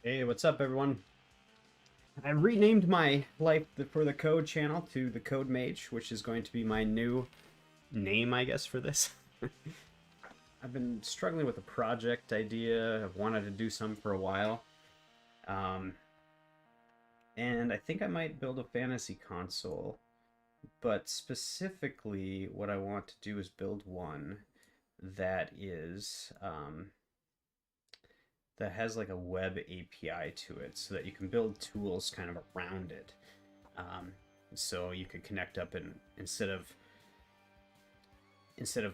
Hey, what's up, everyone? I renamed my life for the Code channel to the Code Mage, which is going to be my new name, I guess, for this. I've been struggling with a project idea. I've wanted to do some for a while. And I think I might build a fantasy console. But specifically, what I want to do is build one that is... that has like a web API to it so that you can build tools kind of around it. So you could connect up and instead of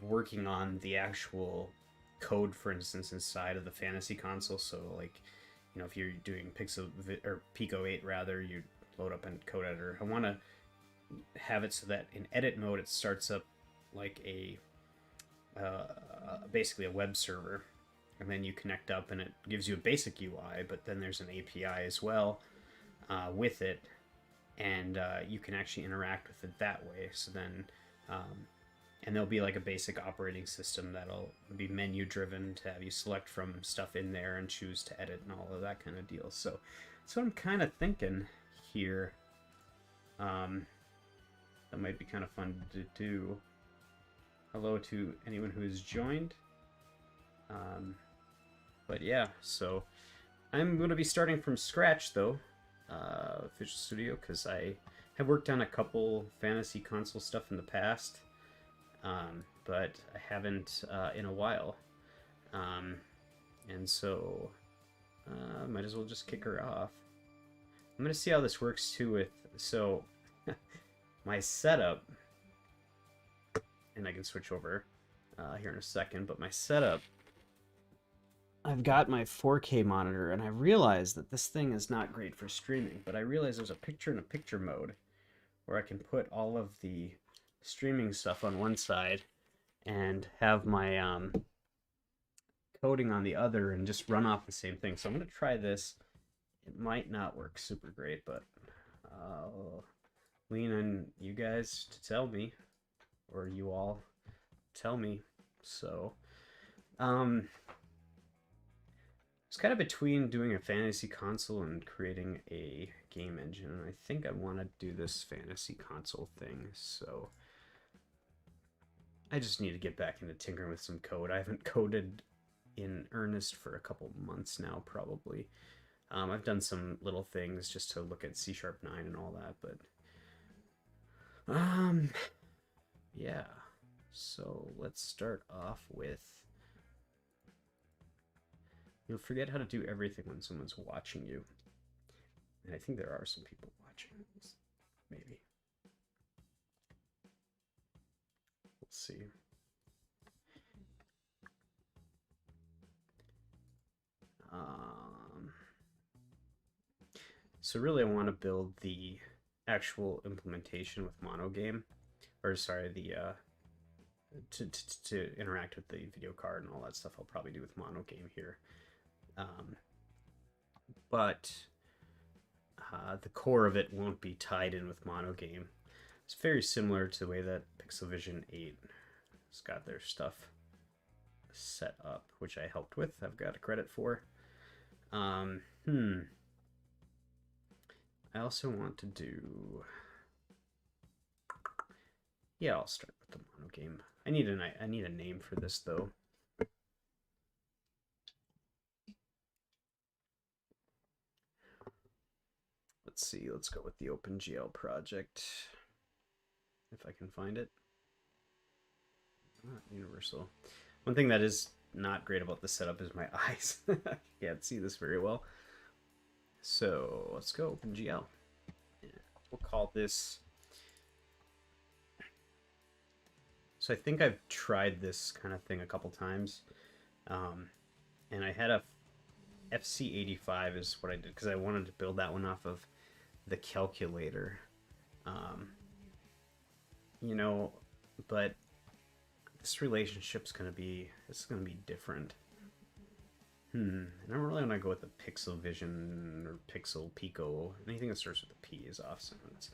working on the actual code, for instance, inside of the fantasy console. So like, you know, if you're doing Pico 8 rather, you load up in code editor. I want to have it so that in edit mode it starts up like a basically a web server. And then you connect up and it gives you a basic UI, but then there's an API as well with it, and you can actually interact with it that way. So then, and there'll be like a basic operating system that'll be menu driven to have you select from stuff in there and choose to edit and all of that kind of deal. So that's what I'm kind of thinking here. That might be kind of fun to do. Hello to anyone who has joined. But yeah, so I'm going to be starting from scratch though, Visual Studio, because I have worked on a couple fantasy console stuff in the past, but I haven't in a while, and so might as well just kick her off. I'm going to see how this works too with, so my setup, and I can switch over here in a second, but my setup, I've got my 4K monitor, and I realized that this thing is not great for streaming, but I realized there's a picture-in-a-picture mode where I can put all of the streaming stuff on one side and have my coding on the other and just run off the same thing. So I'm going to try this. It might not work super great, but I'll lean on you guys to tell me, or you all tell me. So, it's kind of between doing a fantasy console and creating a game engine, and I think I want to do this fantasy console thing, so I just need to get back into tinkering with some code. I haven't coded in earnest for a couple months now, probably. I've done some little things just to look at C#9 and all that, but yeah, so let's start off with, you'll forget how to do everything when someone's watching you. And I think there are some people watching this. Maybe. Let's see. So really I want to build the actual implementation with MonoGame. Or sorry, the to interact with the video card and all that stuff I'll probably do with MonoGame here. But the core of it won't be tied in with MonoGame. It's very similar to the way that Pixelvision 8 has got their stuff set up, which I helped with. I've got a credit for. I also want to do... Yeah, I'll start with the MonoGame. I need a name for this though. Let's see, let's go with the OpenGL project, if I can find it. Universal. One thing that is not great about the setup is my eyes. I can't see this very well. So let's go OpenGL. We'll call this... So I think I've tried this kind of thing a couple times. And I had a FC85 is what I did, because I wanted to build that one off of the calculator, you know, but this relationship's gonna be different. And I don't really want to go with the Pixelvision or Pixel Pico. Anything that starts with a P is off limits.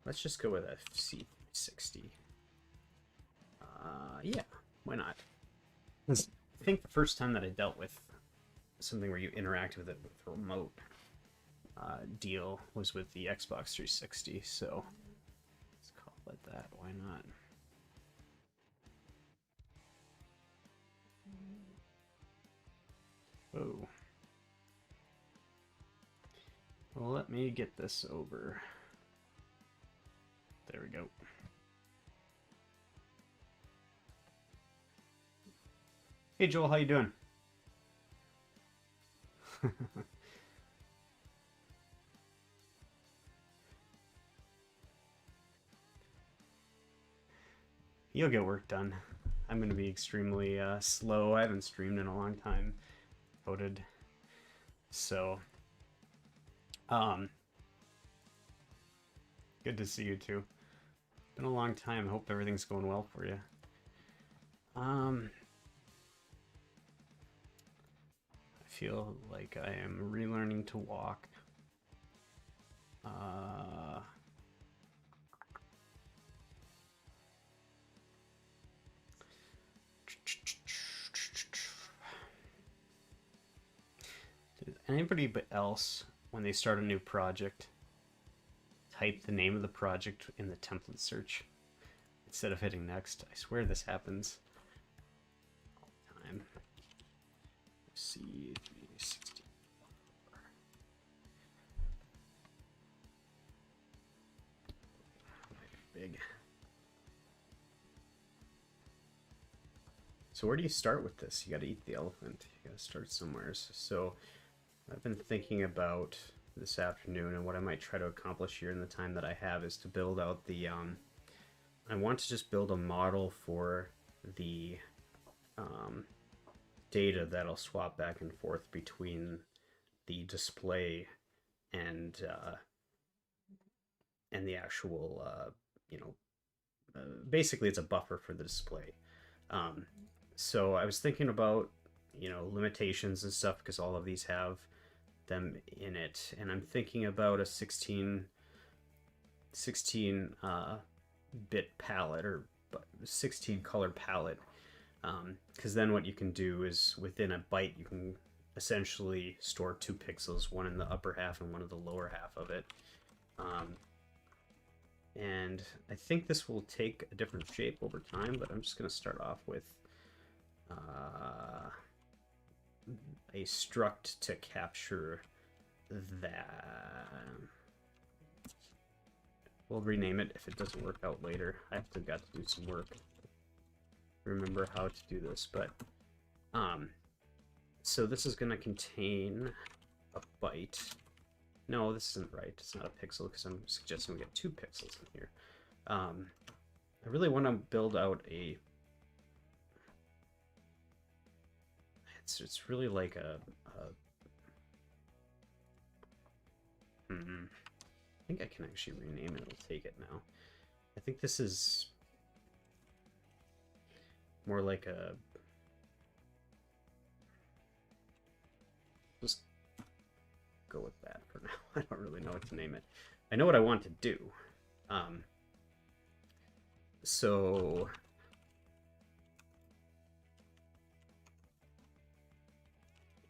Let's just go with FC60. Yeah, why not? I think the first time that I dealt with something where you interact with it with a remote deal was with the Xbox 360, so let's call it that. Why not? Oh. Well, let me get this over. There we go. Hey Joel, how you doing? You'll get work done. I'm going to be extremely slow. I haven't streamed in a long time. Voted. So, good to see you too. Been a long time. Hope everything's going well for you. I feel like I am relearning to walk. Does anybody else, when they start a new project, type the name of the project in the template search instead of hitting next? I swear this happens all the time. C360. Big. So where do you start with this? You got to eat the elephant. You got to start somewhere. So I've been thinking about this afternoon, and what I might try to accomplish here in the time that I have is to build out the I want to just build a model for the data that'll swap back and forth between the display and the actual basically it's a buffer for the display. So I was thinking about limitations and stuff, because all of these have them in it, and I'm thinking about a 16 bit palette, or 16 color palette, because then what you can do is within a byte you can essentially store 2 pixels, one in the upper half and one in the lower half of it. And I think this will take a different shape over time, but I'm just going to start off with a struct to capture that. We'll rename it if it doesn't work out later. I have to got to do some work. Remember how to do this, but so this is going to contain a byte. No, this isn't right. It's not a pixel, because I'm suggesting we get 2 pixels in here. I really want to build out a... It's really like I think I can actually rename it. I'll take it now. I think this is more like a... Just go with that for now. I don't really know what to name it. I know what I want to do. So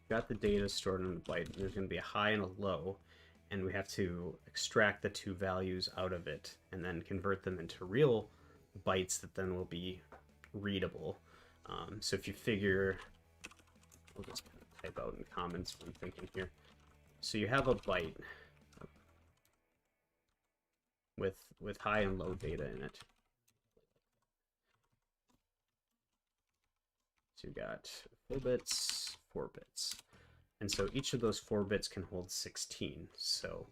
got the data stored in the byte. There's going to be a high and a low, and we have to extract the 2 values out of it and then convert them into real bytes that then will be readable. So if you figure, I'll just type out in comments what I'm thinking here. So you have a byte with high and low data in it. So you got 4 bits, 4 bits. And so each of those 4 bits can hold 16. So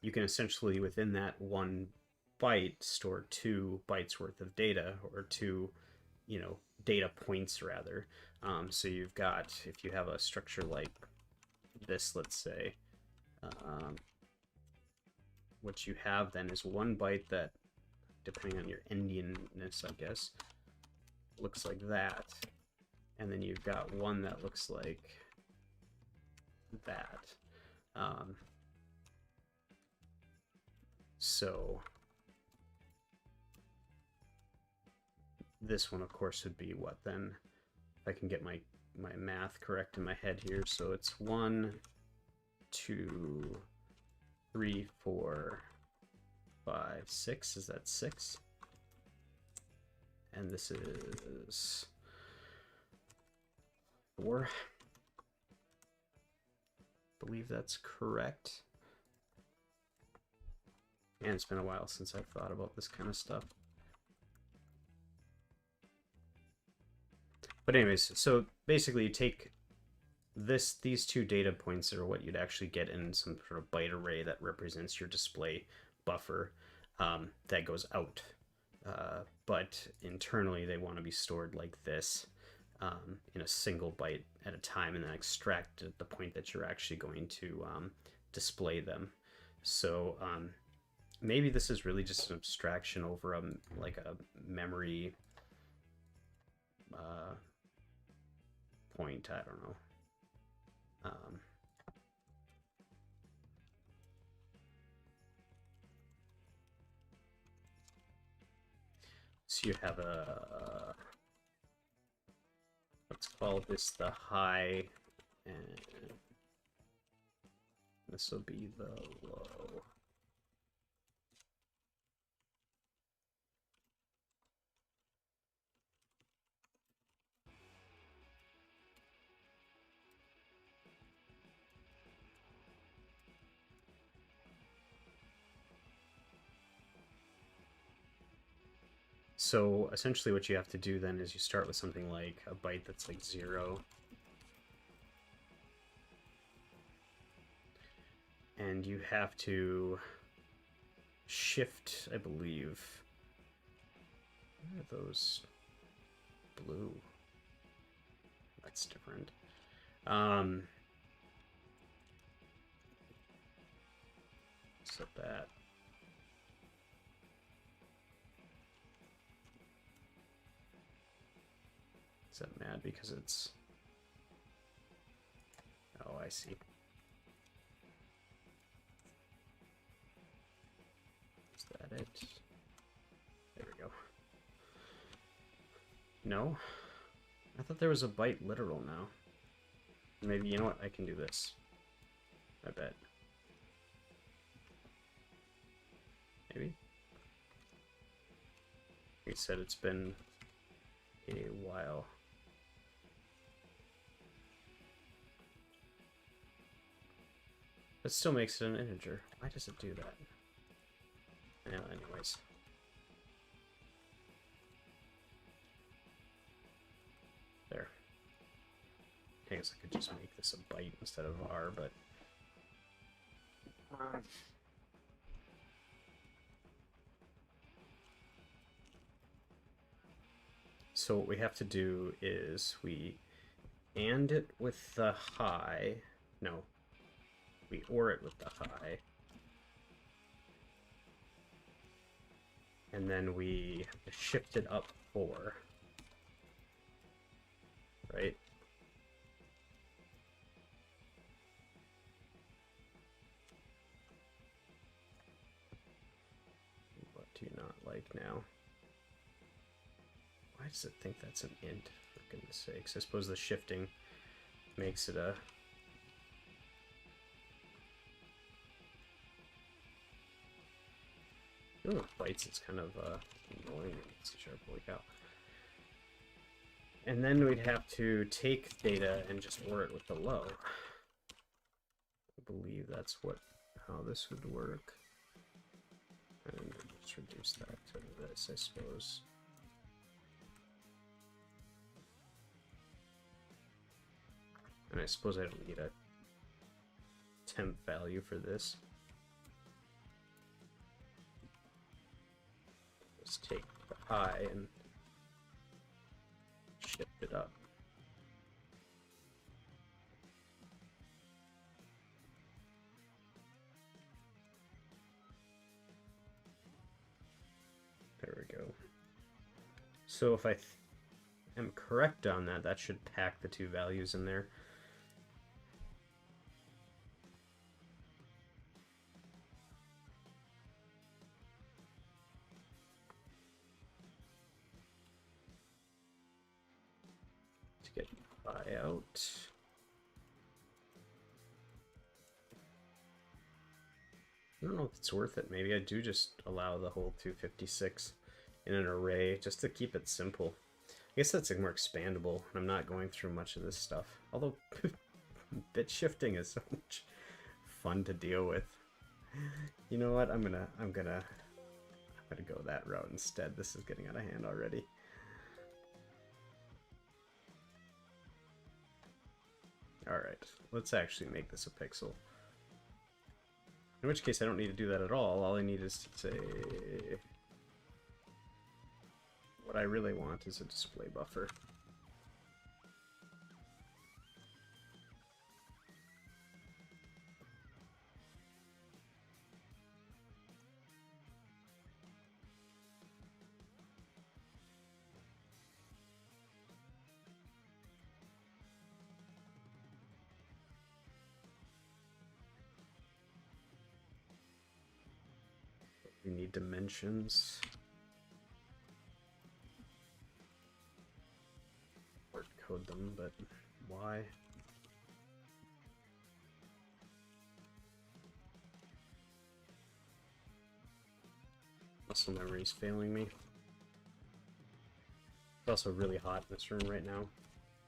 you can essentially, within that 1 byte, store 2 bytes worth of data, or 2, data points rather. So you've got, if you have a structure like this, let's say, what you have then is 1 byte that, depending on your endianness, I guess, looks like that. And then you've got 1 that looks like that. So this one, of course, would be what then? If I can get my my math correct in my head here. So it's 1, 2, 3, 4, 5, 6. Is that 6? And this is 4. I believe that's correct. And it's been a while since I've thought about this kind of stuff. But anyways, so basically you take these two data points are what you'd actually get in some sort of byte array that represents your display buffer that goes out. But internally they want to be stored like this in a single byte at a time, and then extract at the point that you're actually going to display them. So maybe this is really just an abstraction over like a memory point. I don't know. So you have a, let's call this the high, and this will be the low. So essentially what you have to do then is you start with something like a byte that's like 0. And you have to shift, I believe. Where are those blue? That's different. Set that. Is that mad because it's... Oh, I see. Is that it? There we go. No? I thought there was a byte literal now. Maybe, you know what? I can do this. I bet. Maybe? He said it's been a while. That still makes it an integer. Why does it do that? Yeah, anyways. There. I guess I could just make this a byte instead of R, but... So what we have to do is we AND it with the high. No. We OR it with the high. And then we shift it up 4. Right? What do you not like now? Why does it think that's an int, for goodness sakes? I suppose the shifting makes it a... Ooh, bytes, it's kind of annoying. It's a sharp, holy cow. And then we'd have to take data and just OR it with the low. I believe that's how this would work. And just reduce that to this, I suppose. And I suppose I don't need a temp value for this. Just take the high and shift it up. There we go. So if I am correct on that, that should pack the two values in there. Buy out. I don't know if it's worth it. Maybe I do just allow the whole 256 in an array just to keep it simple. I guess that's more expandable, and I'm not going through much of this stuff. Although bit shifting is so much fun to deal with. You know what? I'm gonna go that route instead. This is getting out of hand already. Alright, let's actually make this a pixel. In which case I don't need to do that at all. All I need is to say... what I really want is a display buffer. We need dimensions. Or code them, but why? Muscle memory is failing me. It's also really hot in this room right now.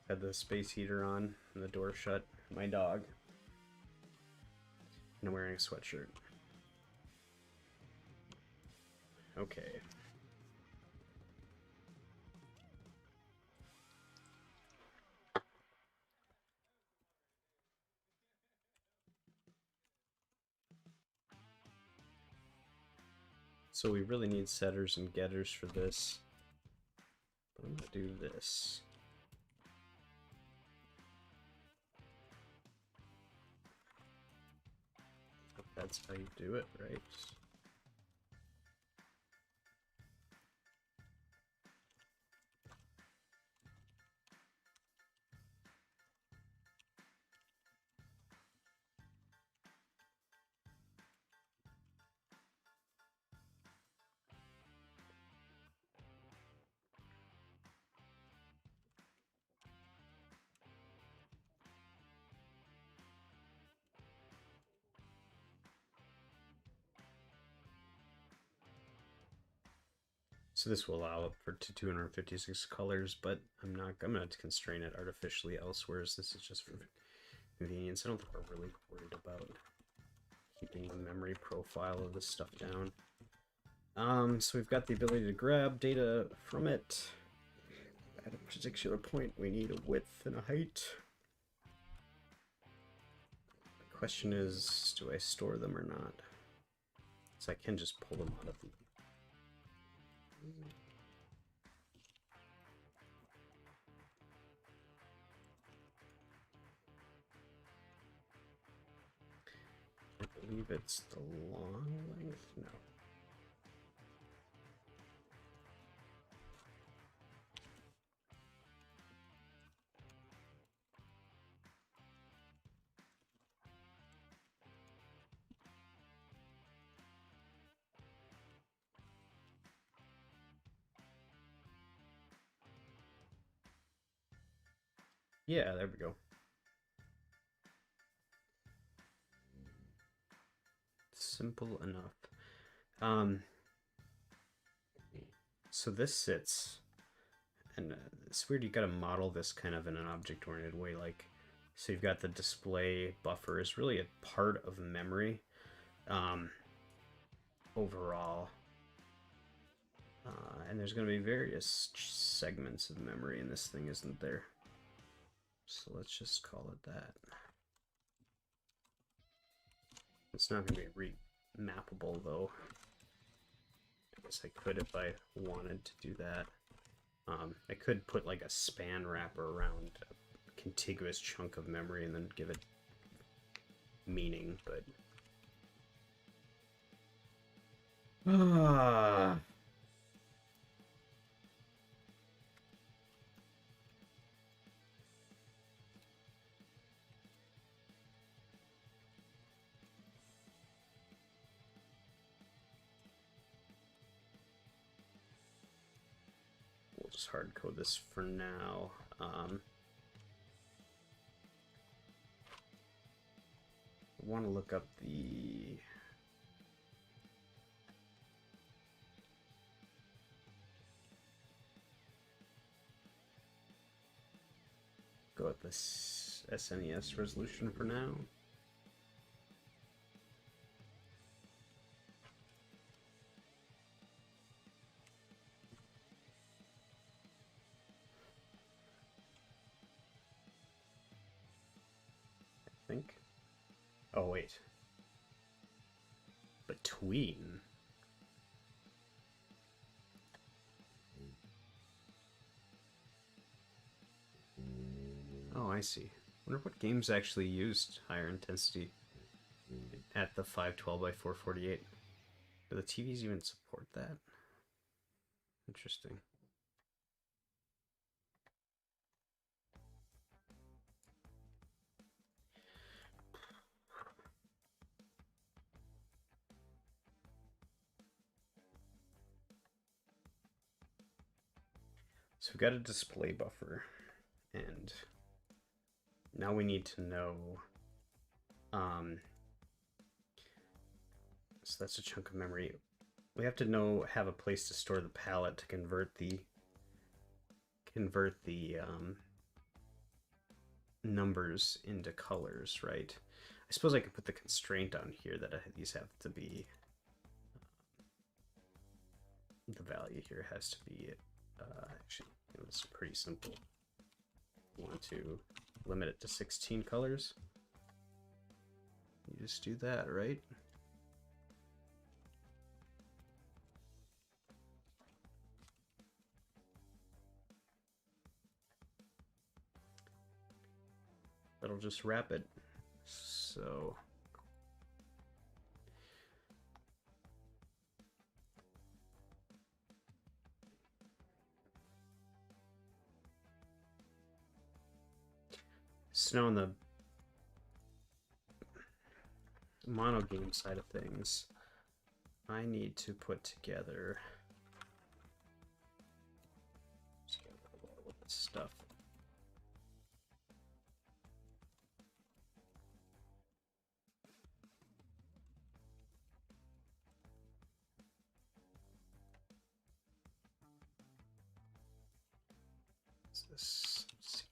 Had the space heater on and the door shut. My dog. And I'm wearing a sweatshirt. Okay. So we really need setters and getters for this. But I'm gonna do this. That's how you do it, right? So this will allow up for 256 colors, but I'm gonna constrain it artificially elsewhere, as this is just for convenience. I don't think we're really worried about keeping the memory profile of this stuff down. So we've got the ability to grab data from it. At a particular point, we need a width and a height. The question is, do I store them or not? So I can just pull them out of the... I believe it's the long length? No. Yeah, there we go. Simple enough. So this sits, and it's weird, you gotta model this kind of in an object-oriented way, like, so you've got the display buffer is really a part of memory, overall. And there's gonna be various segments of memory in this thing, isn't there? So let's just call it that. It's not going to be remappable though. I guess I could if I wanted to do that. I could put like a span wrapper around a contiguous chunk of memory and then give it meaning, but... We'll just hard code this for now. want to look up the go with this SNES resolution for now. I think. Oh wait. Between. Oh, I see. Wonder what games actually used higher intensity at the 512 by 448. Do the TVs even support that? Interesting. So we've got a display buffer, and now we need to know, so that's a chunk of memory. We have to have a place to store the palette to convert the numbers into colors, right? I suppose I could put the constraint on here that these have to be, the value here has to be, actually, it was pretty simple. I want to limit it to 16 colors. You just do that, right? That'll just wrap it. So now on the MonoGame side of things, I need to put together stuff. What's this? Let's see.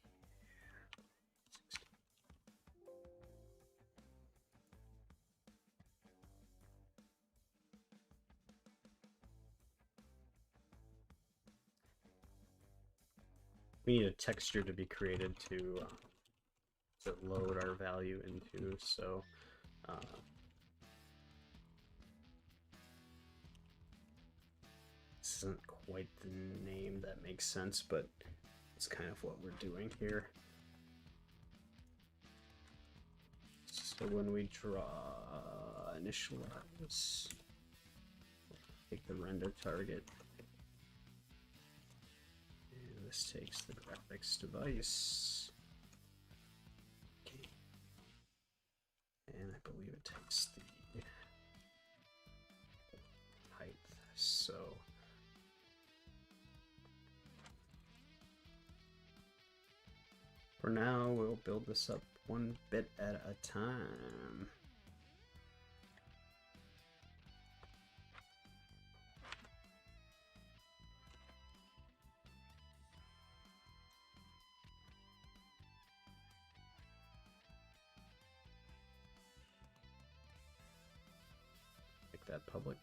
We need a texture to be created to load our value into, so this isn't quite the name that makes sense, but it's kind of what we're doing here. So when we draw initialize, take the render target. And this takes the graphics device. Okay. And I believe it takes the height. So for now, we'll build this up one bit at a time. Make that public.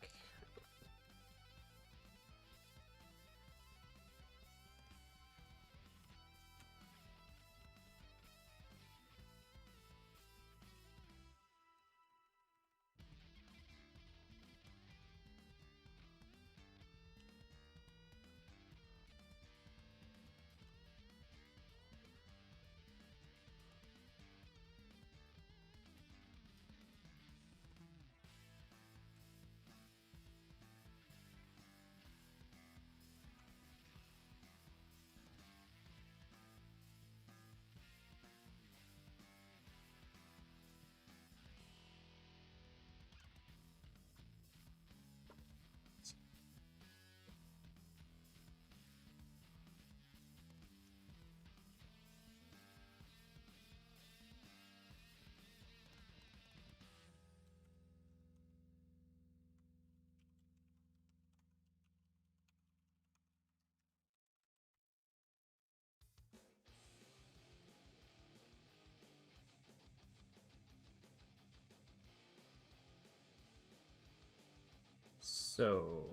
So,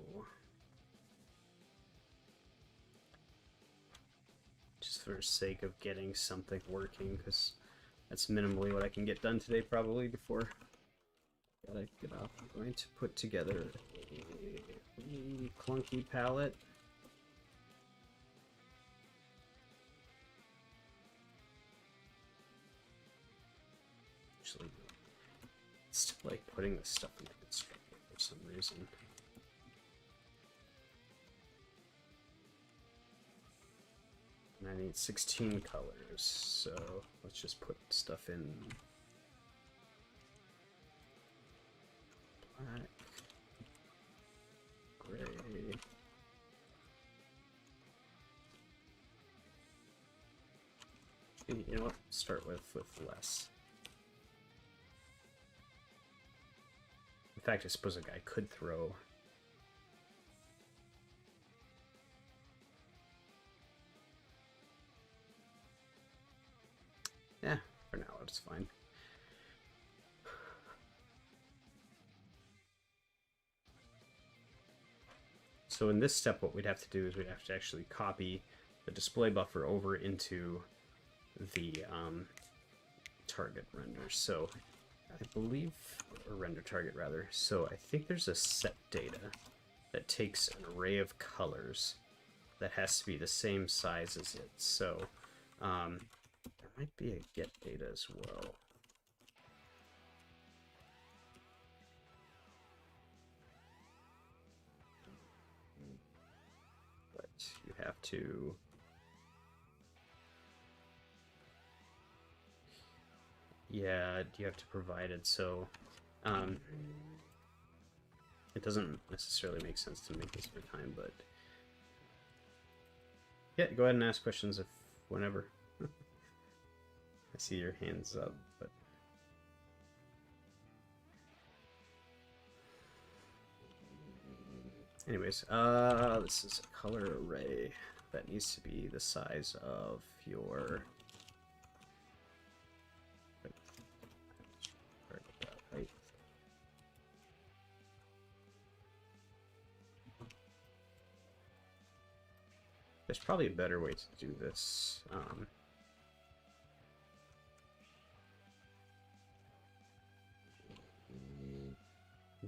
just for the sake of getting something working, because that's minimally what I can get done today probably before gotta get off. I'm going to put together a clunky palette. Actually, it's like putting this stuff into constructor for some reason. And I need 16 colors, so let's just put stuff in black, gray, you know what, start with less. In fact, I suppose a guy could throw yeah, for now it's fine. So in this step, what we'd have to do is we'd have to actually copy the display buffer over into the target render. So I believe, or render target rather. So I think there's a set data that takes an array of colors that has to be the same size as it. So there might be a get data as well. But you have to yeah, you have to provide it, so it doesn't necessarily make sense to make this for time, but yeah, go ahead and ask questions if whenever. I see your hands up, but anyways, this is a color array that needs to be the size of your height. There's probably a better way to do this.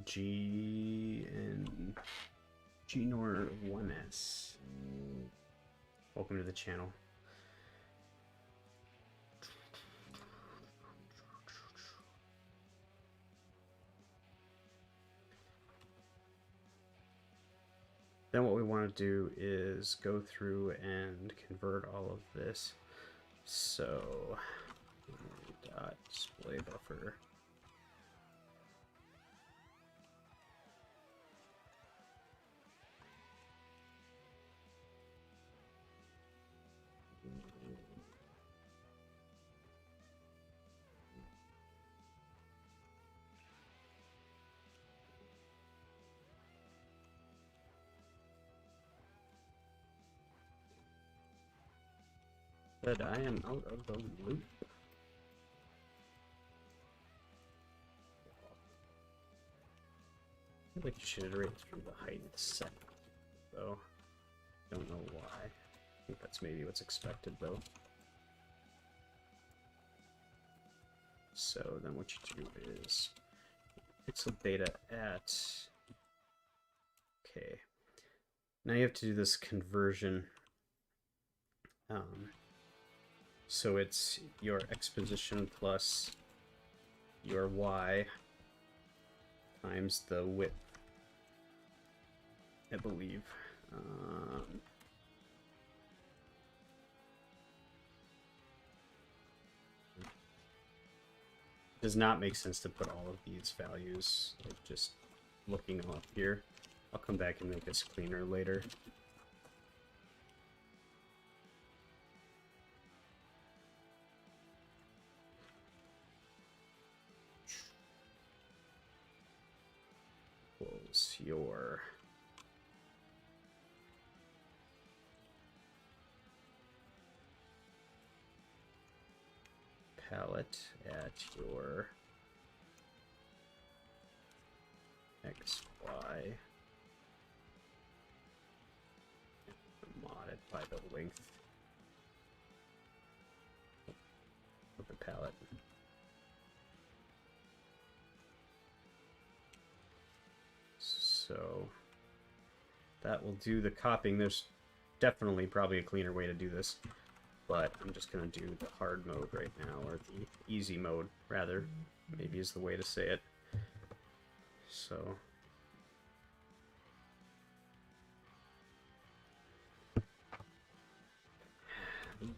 G and GNOR1S. Welcome to the channel. Then what we want to do is go through and convert all of this. So, dot display buffer. But I am out of the loop. I feel like you should iterate through the height of the set, though. Don't know why. I think that's maybe what's expected, though. So then what you do is pixel beta at... Okay. Now you have to do this conversion. So it's your x position plus your y times the width, I believe. Does not make sense to put all of these values, like just looking up here. I'll come back and make this cleaner later. Close your palette at your x, y by the length of the palette. So that will do the copying. There's definitely probably a cleaner way to do this, but I'm just going to do the hard mode right now, or the easy mode, rather, maybe is the way to say it. So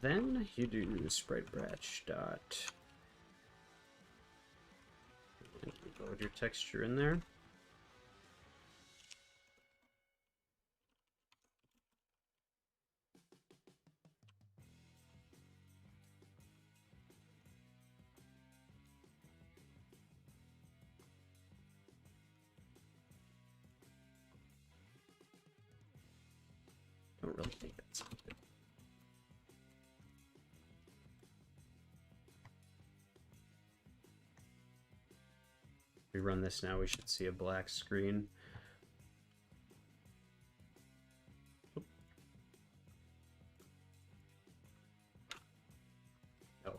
then you do sprite batch dot, and you load your texture in there. Don't really think that's good. If we run this now, we should see a black screen. Oh.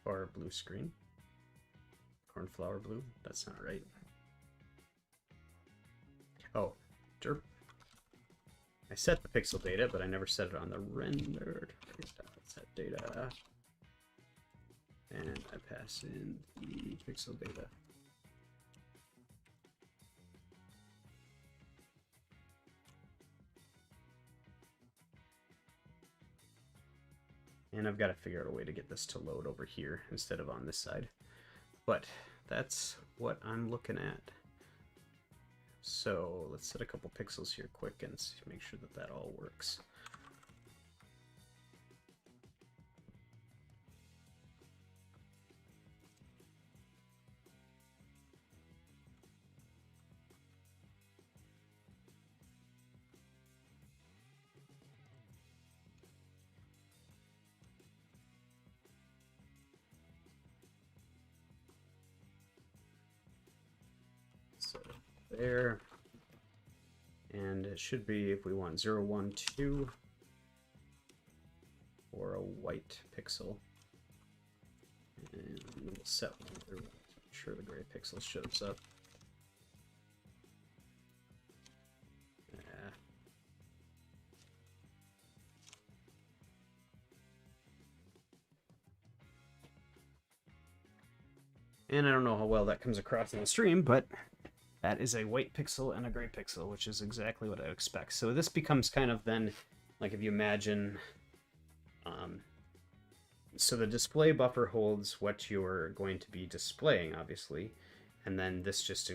Or blue screen. Cornflower blue. That's not right. Oh, derp. I set the pixel data, but I never set it on the rendered. Set data. And I pass in the pixel data. And I've got to figure out a way to get this to load over here instead of on this side. But that's what I'm looking at. So let's set a couple pixels here quick and make sure that that all works. So there, and it should be, if we want 0, 1, 2, or a white pixel, and we'll set one other one to make sure the gray pixel shows up. And I don't know how well that comes across in the stream, but that is a white pixel and a gray pixel, which is exactly what I expect. So this becomes kind of then, like if you imagine, so the display buffer holds what you're going to be displaying, obviously, and then this just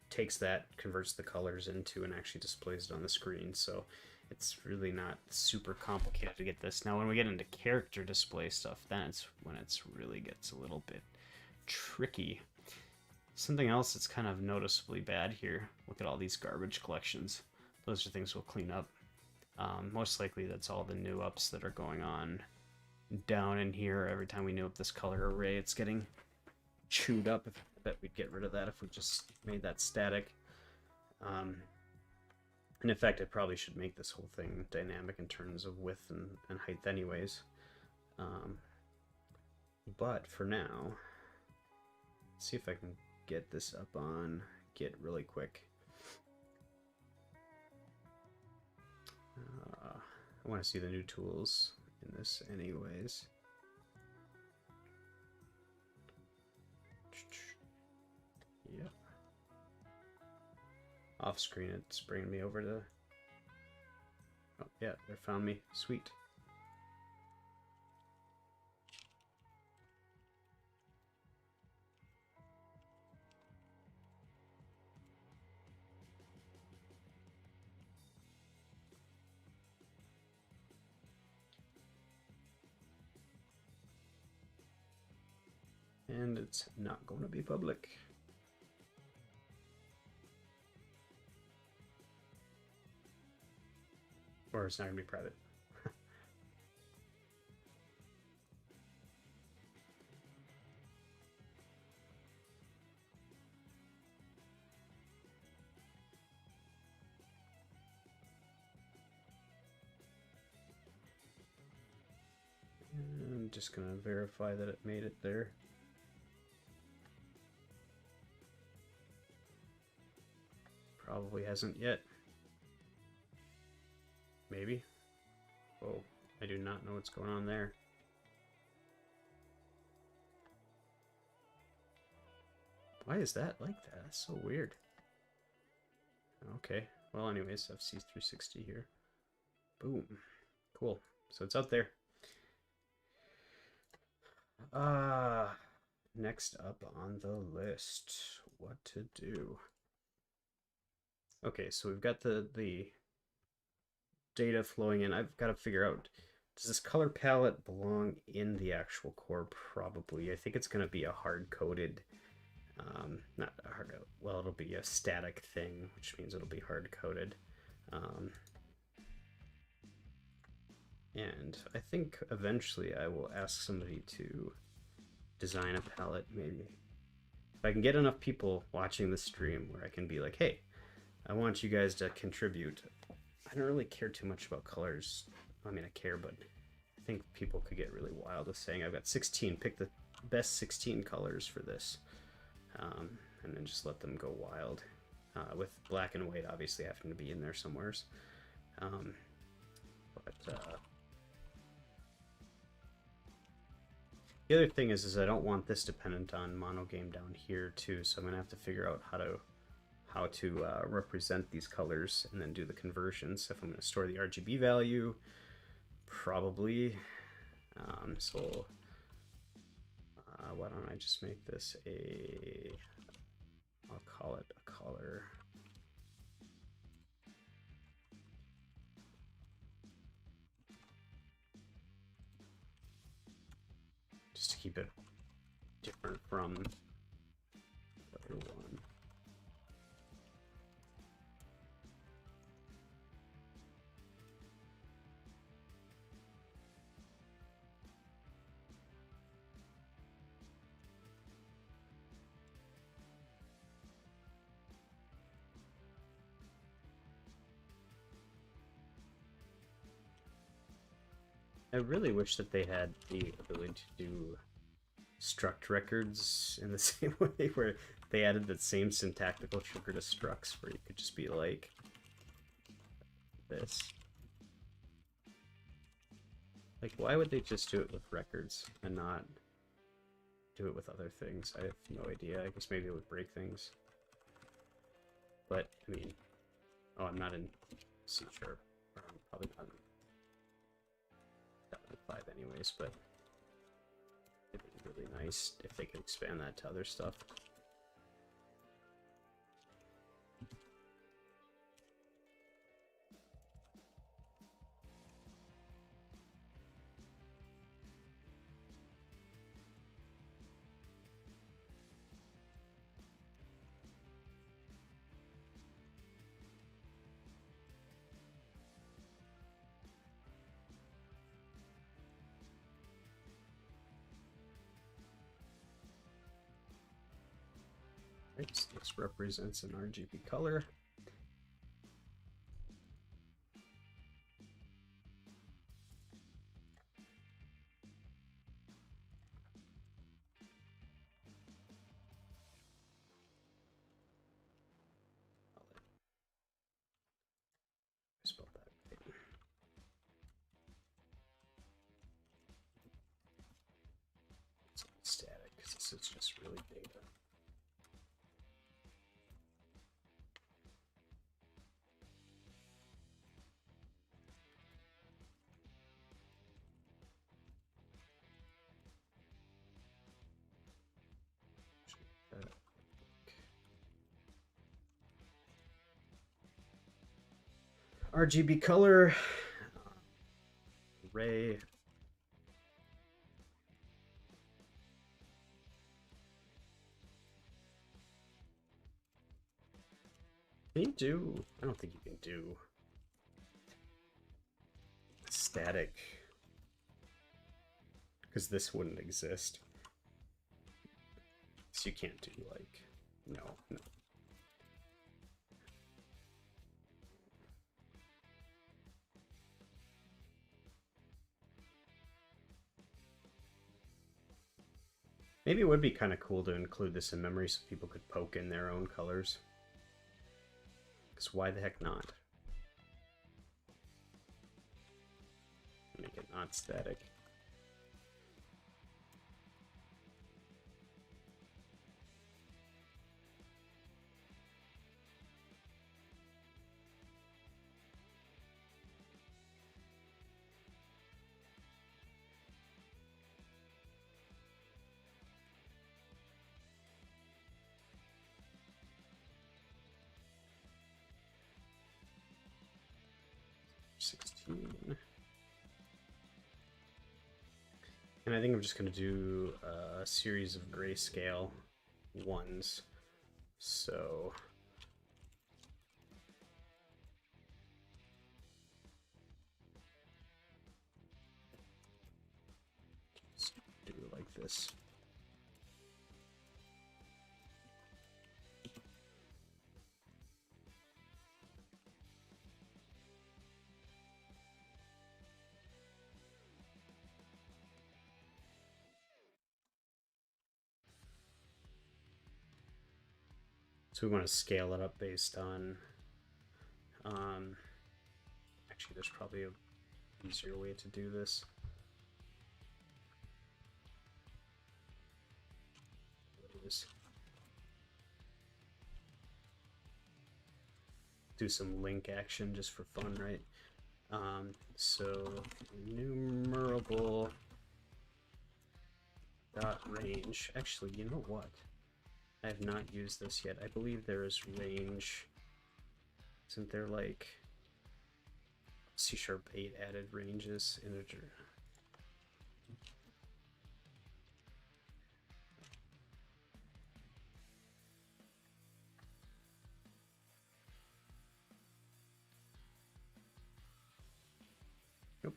takes that, converts the colors into, and actually displays it on the screen. So it's really not super complicated to get this. Now, when we get into character display stuff, that's when it's really gets a little bit tricky. Something else that's kind of noticeably bad here. Look at all these garbage collections. Those are things we'll clean up. Most likely that's all the new ups that are going on down in here. Every time we new up this color array, it's getting chewed up. I bet we'd get rid of that if we just made that static. And in fact, I probably should make this whole thing dynamic in terms of width and height anyways. But for now, let's see if I can get this up on Git really quick. I want to see the new tools in this anyways. Yep. Off screen, it's bringing me over to... Oh, yeah, they found me. Sweet. And it's not going to be public. Or it's not going to be private. I'm just gonna verify that it made it there. Probably hasn't yet. Maybe. Oh, I do not know what's going on there. Why is that like that? That's so weird. Okay. Well, anyways, FC360 here. Boom. Cool. So it's out there. Next up on the list, what to do. Okay, so we've got the data flowing in. I've got to figure out, does this color palette belong in the actual core? Probably. I think it's going to be a hard-coded, not a hard, well, it'll be a static thing, which means it'll be hard-coded. And I think eventually I will ask somebody to design a palette, maybe. If I can get enough people watching the stream where I can be like, hey, I want you guys to contribute. I don't really care too much about colors. I mean, I care, but I think people could get really wild with saying, I've got 16, pick the best 16 colors for this. And then just let them go wild. With black and white obviously having to be in there somewheres. The other thing is I don't want this dependent on MonoGame down here too, so I'm gonna have to figure out how to represent these colors and then do the conversions. If I'm gonna store the RGB value, probably. So why don't I just make this I'll call it a color. Just to keep it different from the other one. I really wish that they had the ability to do struct records in the same way, where they added that same syntactical sugar to structs, where you could just be like this. Like, why would they just do it with records and not do it with other things? I have no idea. I guess maybe it would break things. But, I mean, oh, I'm not in C#. I'm probably not in 5 anyways, but it'd be really nice if they could expand that to other stuff. Right, so this represents an RGB color. I spelled that right. It's static because this is just really data. RGB color, array. Can you do? I don't think you can do static, because this wouldn't exist. So you can't do like, no. Maybe it would be kind of cool to include this in memory so people could poke in their own colors. Because why the heck not? Make it not static. And I think I'm just going to do a series of grayscale ones. So just do it like this. So we want to scale it up based on, actually there's probably a easier way to do this. Do some link action just for fun, right? So numerable dot range. Actually, you know what? I have not used this yet. I believe there is range. Isn't there like C#8 added ranges integer? Nope.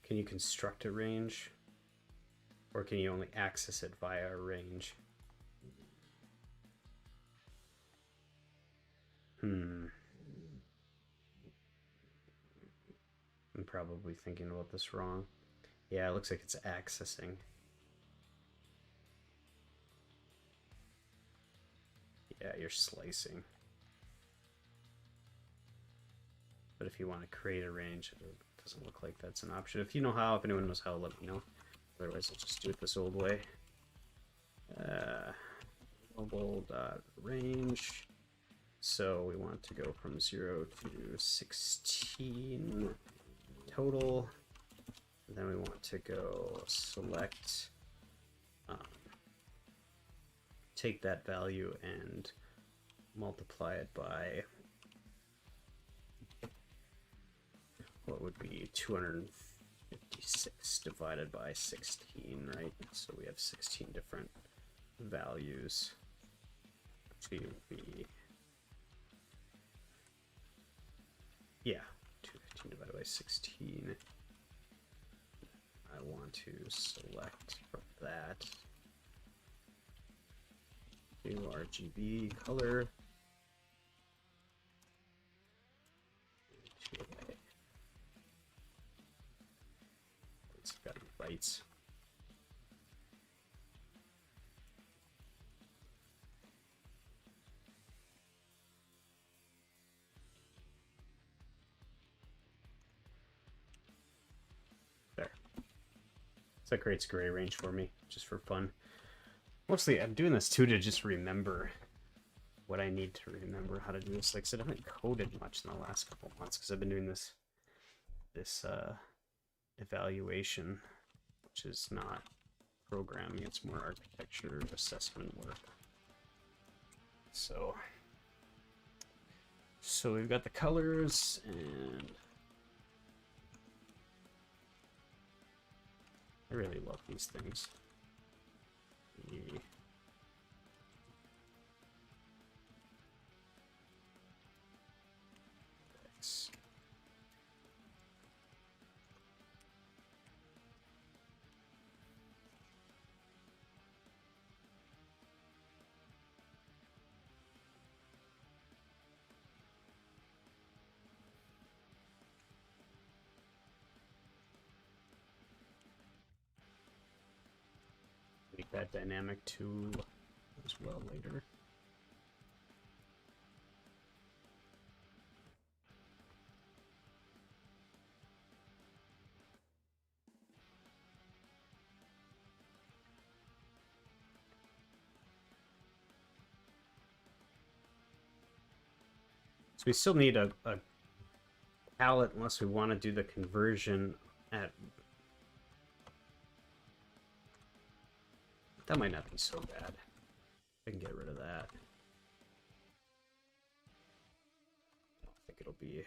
Can you construct a range? Or can you only access it via a range? I'm probably thinking about this wrong. Yeah, it looks like it's accessing. Yeah, you're slicing. But if you want to create a range, it doesn't look like that's an option. If you know how, if anyone knows how, let me know. Otherwise, I'll just do it this old way. Mobile.range. So we want to go from 0 to 16 total. And then we want to go select, take that value and multiply it by what would be 256 divided by 16, right? So we have 16 different values to be, yeah, 215 divided by 16. I want to select from that new RGB color. It's got bytes. There. So that creates a gray range for me, just for fun. Mostly, I'm doing this too to just remember what I need to remember how to do this. Like I said, I haven't coded much in the last couple of months because I've been doing this evaluation, which is not programming, it's more architecture assessment work. So we've got the colors, and I really love these things. that dynamic too as well later. So we still need a palette unless we want to do the conversion at... That might not be so bad. I can get rid of that. I don't think it'll be...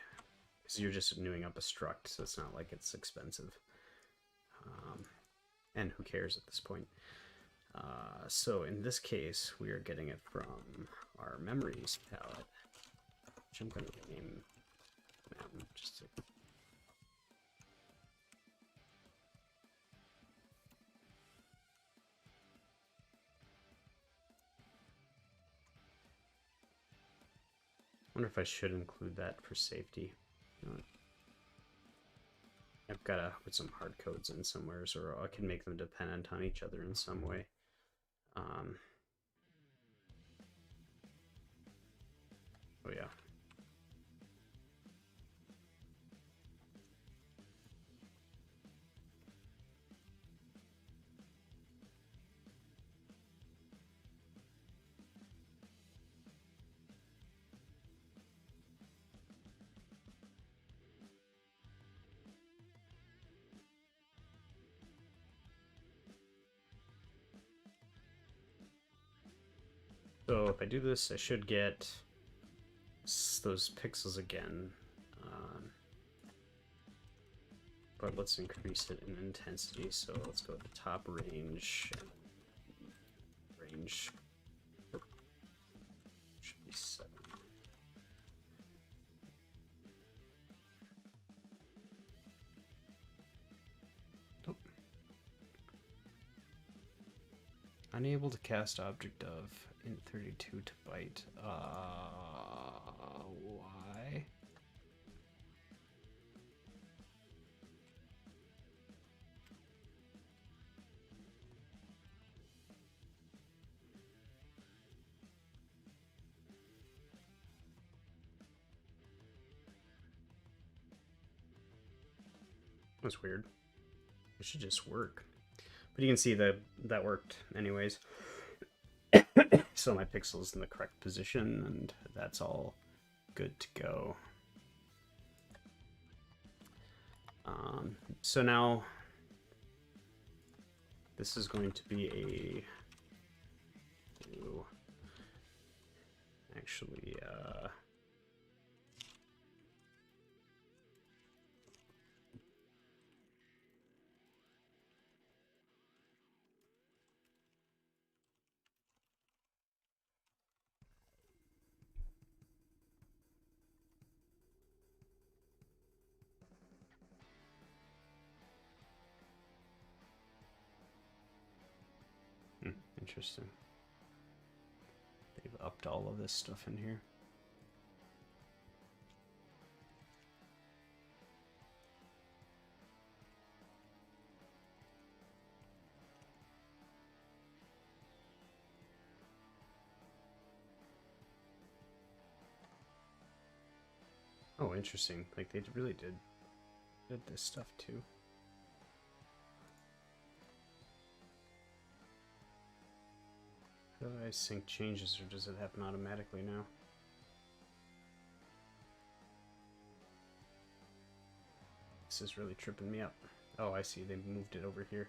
Because you're just newing up a struct, so it's not like it's expensive. And who cares at this point? So in this case, we are getting it from our memories palette, which I'm going to name mem just to... I wonder if I should include that for safety. I've got to put some hard codes in somewhere, or I can make them dependent on each other in some way. Oh yeah. So if I do this, I should get those pixels again. But let's increase it in intensity. So let's go to the top range. Range should be 7. Oh. Unable to cast object of int 32 to byte. Why? That's weird. It should just work. But you can see that worked anyways. So my pixel's in the correct position, and that's all good to go. So now this is going to be a actually interesting. They've upped all of this stuff in here. Oh, interesting. Like they really did this stuff too. How do I sync changes, or does it happen automatically now? This is really tripping me up. Oh, I see. They moved it over here.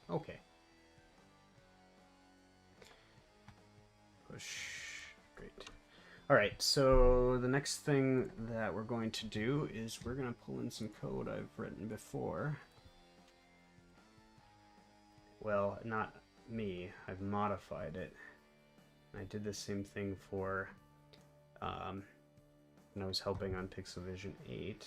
Okay. Push. Great. All right, so the next thing that we're going to do is we're going to pull in some code I've written before. Well, not me. I've modified it. I did the same thing for when I was helping on Pixelvision 8.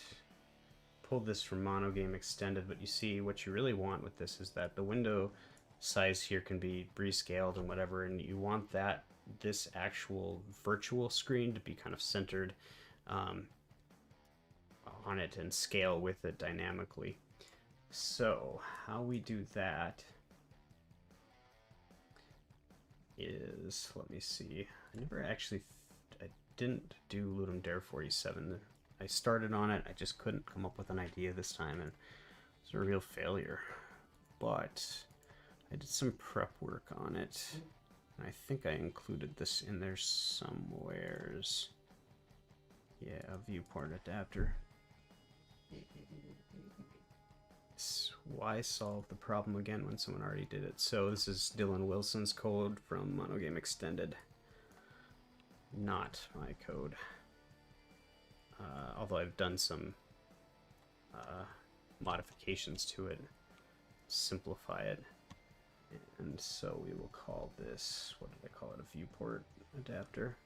Pulled this from MonoGame Extended, but you see what you really want with this is that the window size here can be rescaled and whatever, and you want this actual virtual screen to be kind of centered on it and scale with it dynamically. So how we do that is, let me see. I never actually, I didn't do Ludum Dare 47. I started on it, I just couldn't come up with an idea this time, and it's a real failure. But I did some prep work on it, and I think I included this in there somewheres. Yeah, a viewport adapter. Why solve the problem again when someone already did it? So this is Dylan Wilson's code from MonoGame Extended. Not my code. Although I've done some modifications to it, simplify it. And so we will call this, what did I call it? A viewport adapter.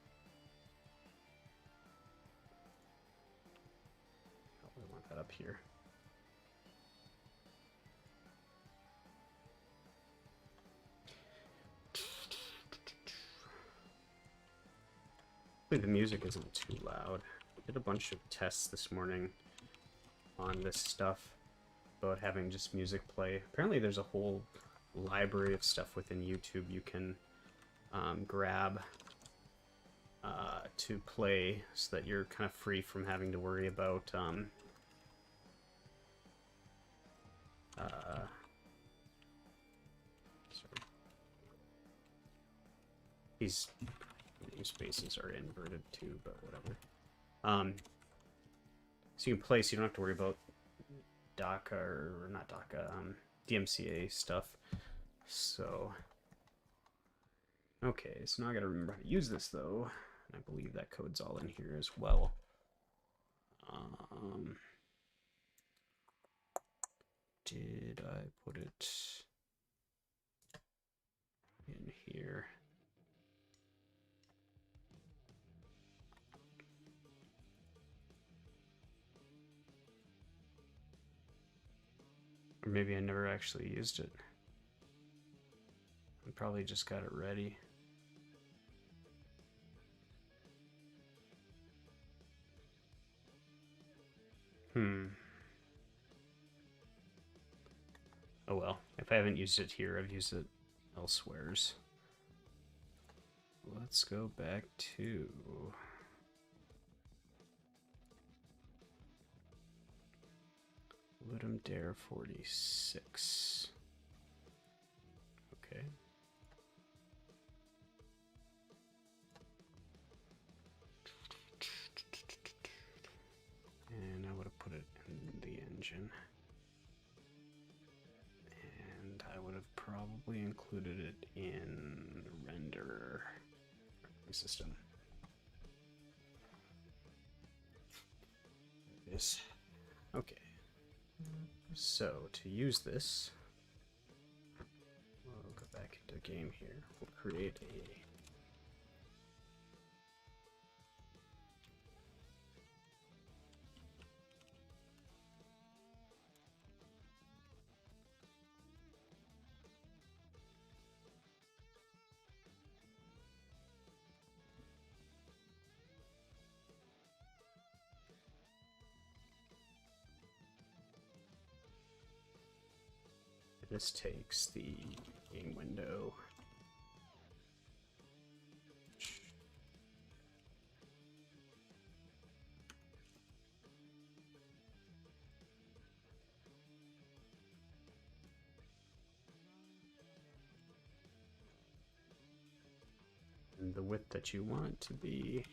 Probably want that up here. Hopefully the music isn't too loud. I did a bunch of tests this morning on this stuff about having just music play. Apparently there's a whole library of stuff within YouTube you can grab to play so that you're kind of free from having to worry about sorry. These namespaces are inverted too, but whatever. So you can play so you don't have to worry about DACA or not DACA, DMCA stuff. So, okay, so now I gotta remember how to use this though. And I believe that code's all in here as well. Did I put it in here? Or maybe I never actually used it. I probably just got it ready. Oh well, if I haven't used it here, I've used it elsewheres. Let's go back to Ludum Dare 46. Okay. And I would have put it in the engine. And I would have probably included it in the renderer system. There it is. Okay. So to use this, we'll go back into game here. We'll create a this takes the game window. And the width that you want it to be.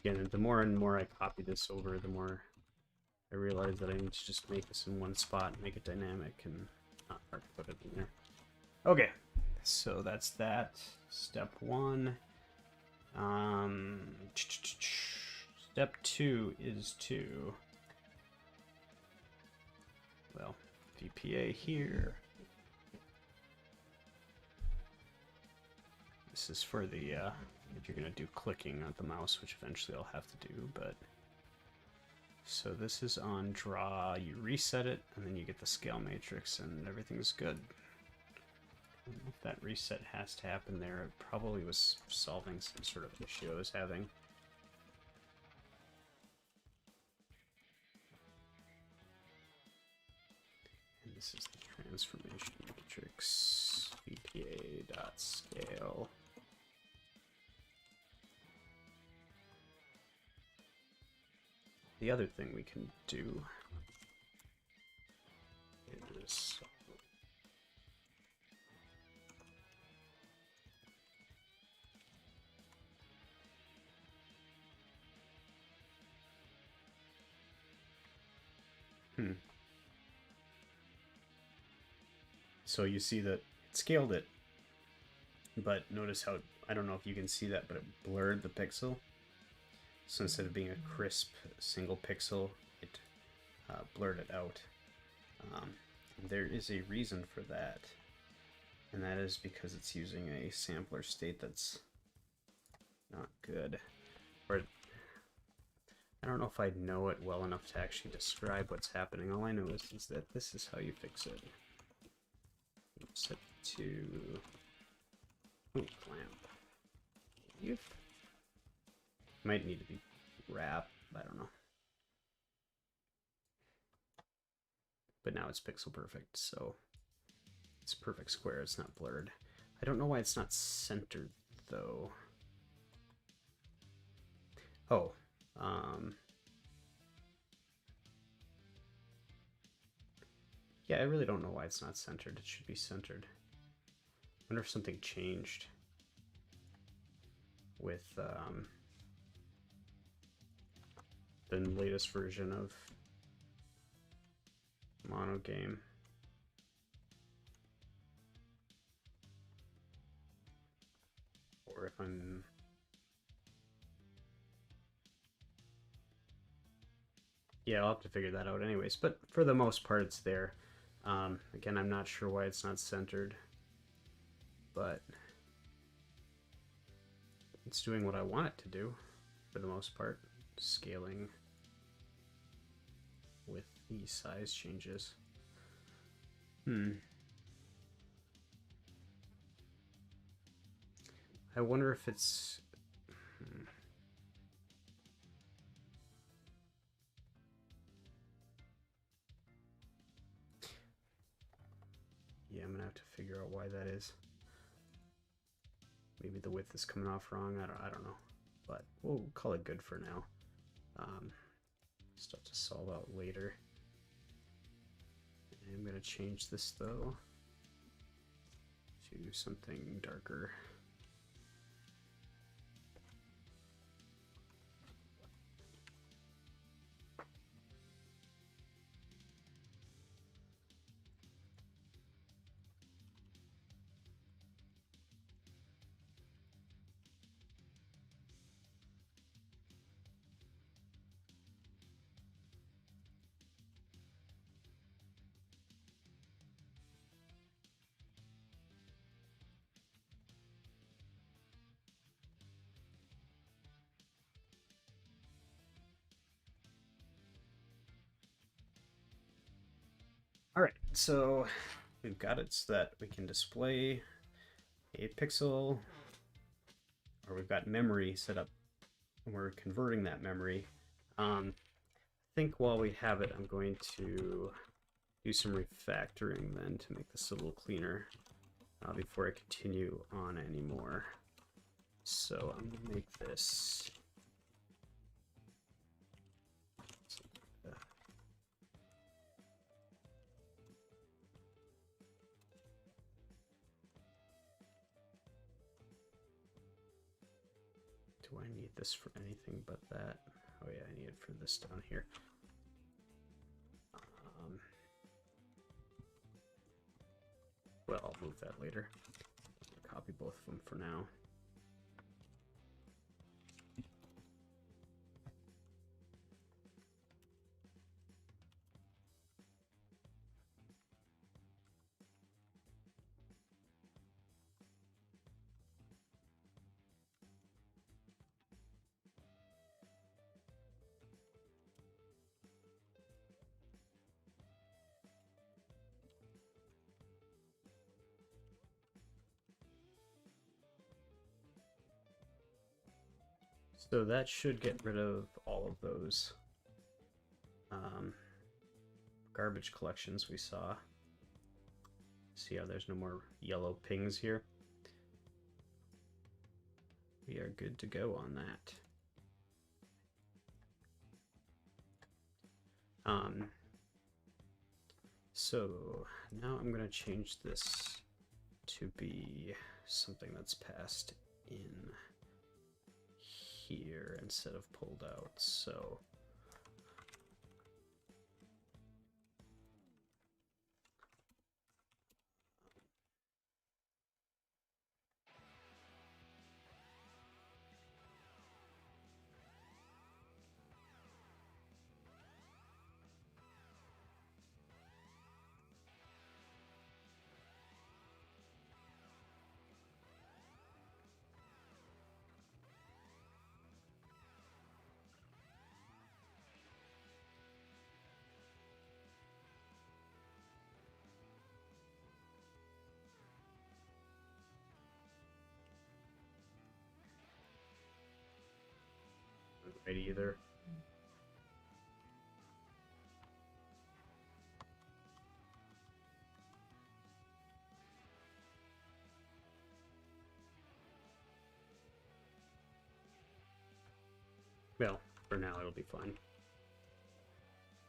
Again, the more and more I copy this over, the more I realize that I need to just make this in one spot, make it dynamic, and not hard to put it in there. Okay, so that's that. Step one. Step two is to, well, VPA here. This is for the, if you're going to do clicking on the mouse, which eventually I'll have to do, but... So this is on draw, you reset it, and then you get the scale matrix, and everything's good. If that reset has to happen there, it probably was solving some sort of issue I was having. And this is the transformation matrix, vpa.scale. The other thing we can do is so you see that it scaled it, but notice how, I don't know if you can see that, but it blurred the pixel. So instead of being a crisp single pixel, it blurred it out. There is a reason for that, and that is because it's using a sampler state that's not good. Or I don't know if I know it well enough to actually describe what's happening. All I know is that this is how you fix it. Set to clamp. Might need to be wrap, I don't know. But now it's pixel perfect, so it's a perfect square, it's not blurred. I don't know why it's not centered though. Oh, yeah, I really don't know why it's not centered. It should be centered. I wonder if something changed with the latest version of MonoGame. Or if I'm... Yeah, I'll have to figure that out anyways, but for the most part it's there. Again, I'm not sure why it's not centered, but it's doing what I want it to do for the most part, scaling with the size changes. I wonder if it's... Yeah, I'm gonna have to figure out why that is. Maybe the width is coming off wrong. I don't know, but we'll call it good for now. Stuff to solve out later. I'm gonna change this though to something darker. All right, so we've got it so that we can display a pixel, or we've got memory set up and we're converting that memory. I think while we have it, I'm going to do some refactoring then to make this a little cleaner before I continue on anymore. So I'm going to make this do I need this for anything but that? Oh yeah, I need it for this down here. Well, I'll move that later. Copy both of them for now. So that should get rid of all of those garbage collections we saw. See how there's no more yellow pings here? We are good to go on that. So now I'm going to change this to be something that's passed in here instead of pulled out. So right either. Well, for now it'll be fine.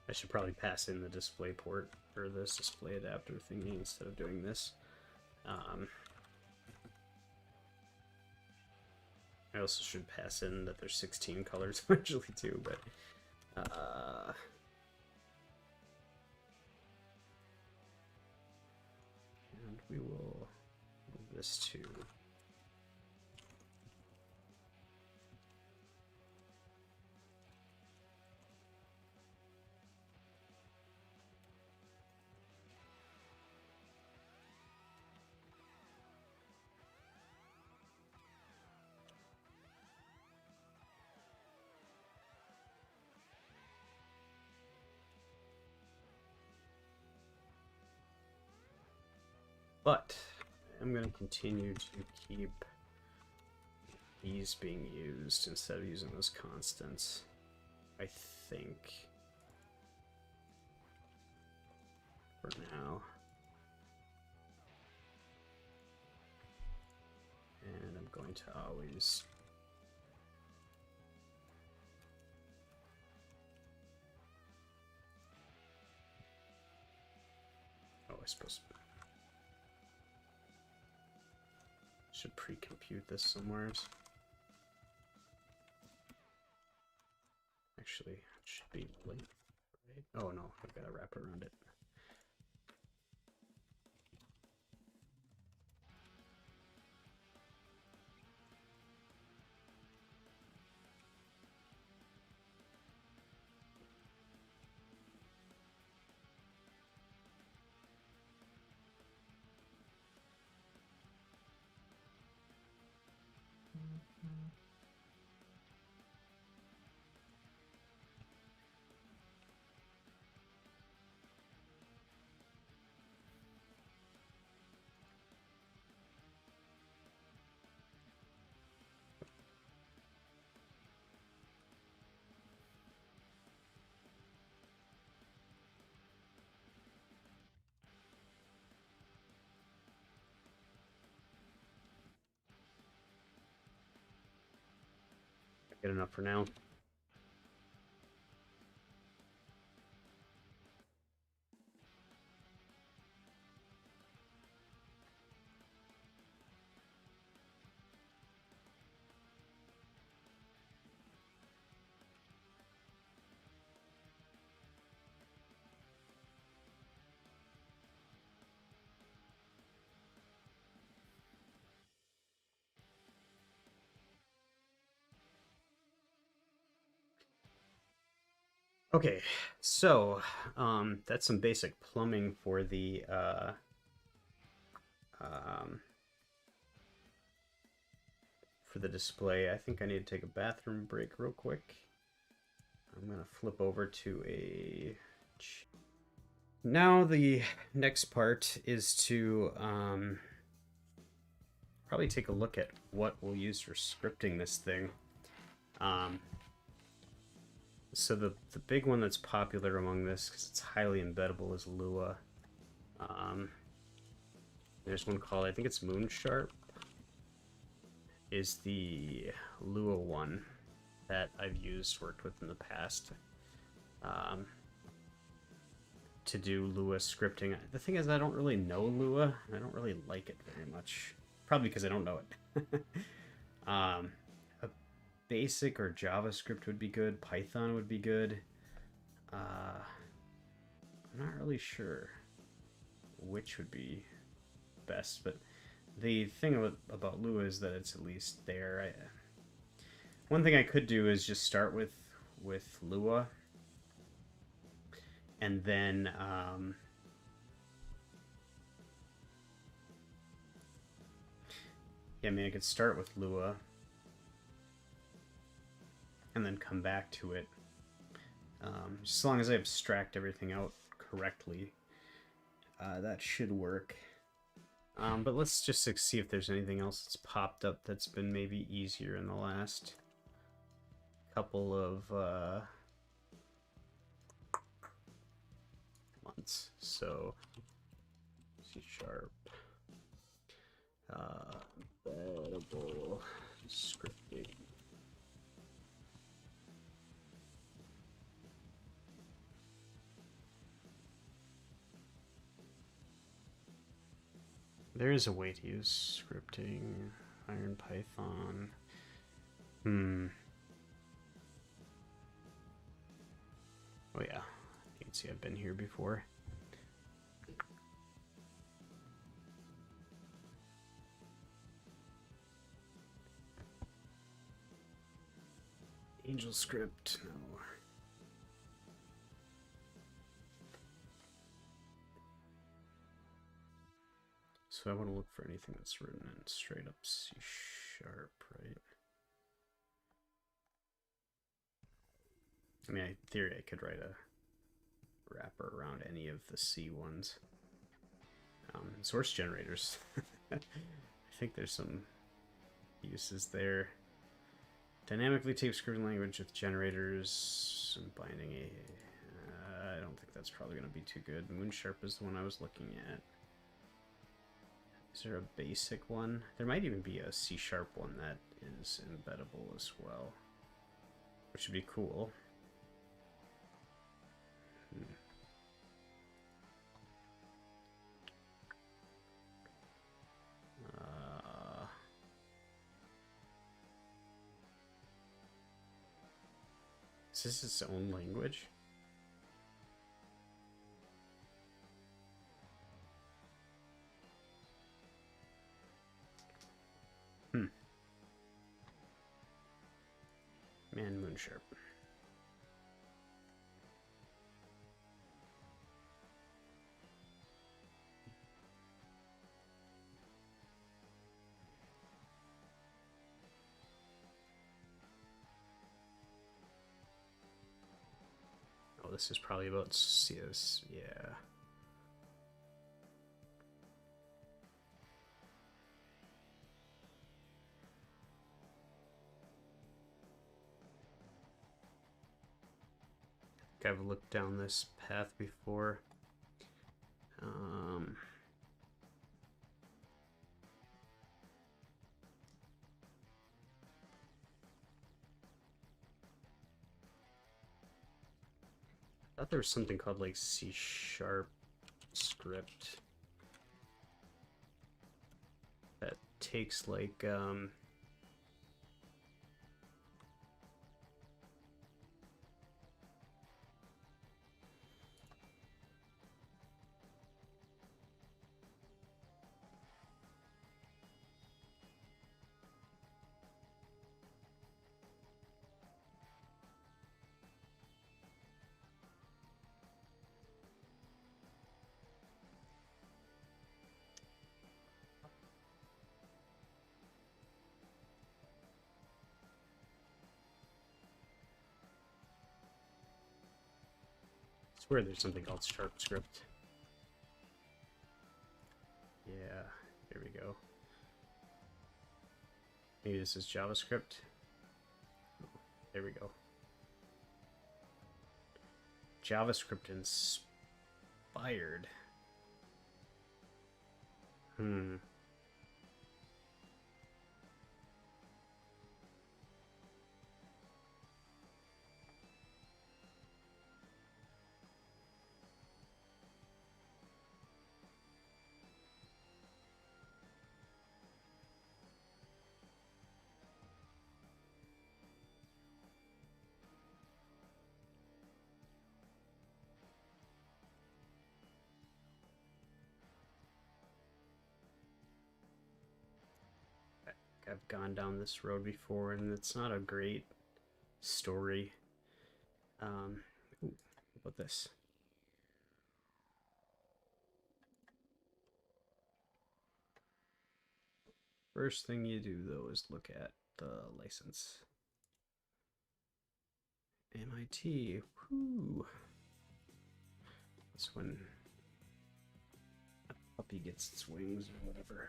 I should probably pass in the display port or this display adapter thingy instead of doing this. I also should pass in that there's 16 colors eventually too, but and we will move this to but I'm going to continue to keep these being used instead of using those constants, I think, for now. And I'm going to always I suppose should pre-compute this somewhere. Actually, it should be late, right? Oh no, I've got to wrap around it. Good enough for now. Okay, so that's some basic plumbing for the display. I think I need to take a bathroom break real quick. I'm gonna flip over to a. Now the next part is to probably take a look at what we'll use for scripting this thing. Um, so the big one that's popular among this, because it's highly embeddable, is Lua. There's one called, I think it's Moonsharp, is the Lua one that I've worked with in the past. To do Lua scripting. The thing is, I don't really know Lua. I don't really like it very much. Probably because I don't know it. A basic or JavaScript would be good. Python would be good. I'm not really sure which would be best, but the thing about Lua is that it's at least there. One thing I could do is just start with Lua, and then yeah, I mean, I could start with Lua and then come back to it. Just as long as I abstract everything out correctly, that should work. But let's just see if there's anything else that's popped up that's been maybe easier in the last couple of months. So C#, embeddable scripting. There is a way to use scripting. IronPython. Oh yeah, you can see I've been here before. Angel script, no. So I want to look for anything that's written in straight up C#, right? I mean, in theory, I could write a wrapper around any of the C ones. Source generators. I think there's some uses there. Dynamically tape scripting language with generators and binding a... I don't think that's probably going to be too good. Moonsharp is the one I was looking at. Is there a basic one? There might even be a C# one that is embeddable as well, which would be cool. Is this its own language? Man, Moonsharp. Oh, this is probably about CS, yeah. I've looked down this path before. I thought there was something called like C# script that takes like I swear there's something called sharp script. Yeah, there we go. Maybe this is JavaScript. There we go. JavaScript inspired. I've gone down this road before, and it's not a great story. Ooh, what about this? First thing you do, though, is look at the license. MIT. Whoo. That's when a puppy gets its wings or whatever.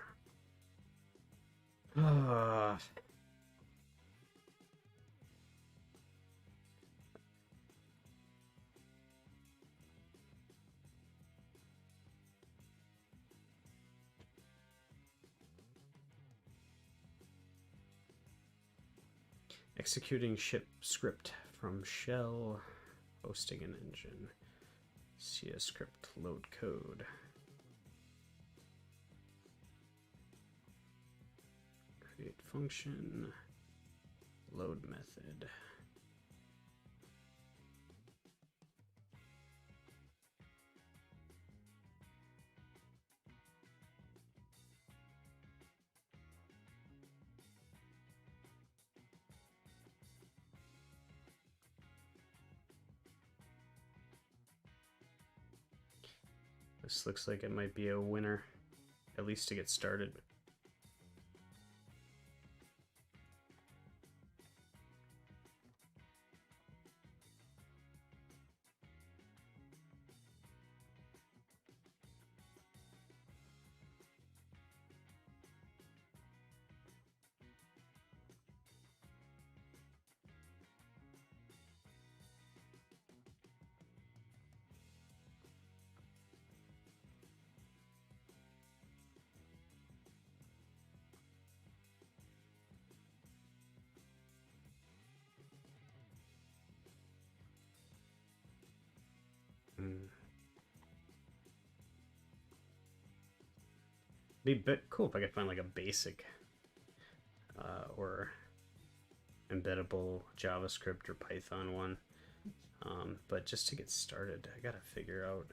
Executing ship script from shell, hosting an engine, CS script load code. Create function, load method. This looks like it might be a winner, at least to get started. Be a bit cool if I could find like a basic or embeddable JavaScript or Python one. But just to get started, I gotta figure out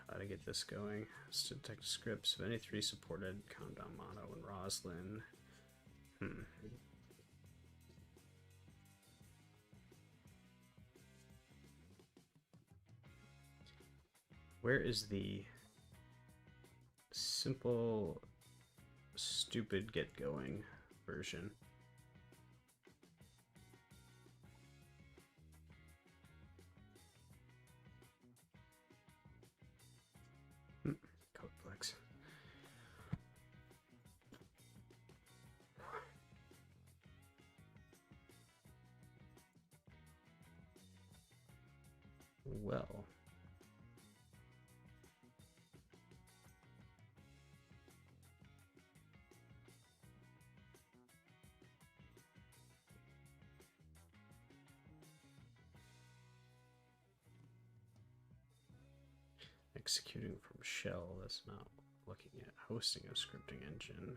how to get this going. Let's detect scripts of any three supported: Countdown, Mono, and Roslyn. Where is the simple, stupid get going version? Codeplex. Well, executing from shell, that's not looking at hosting a scripting engine.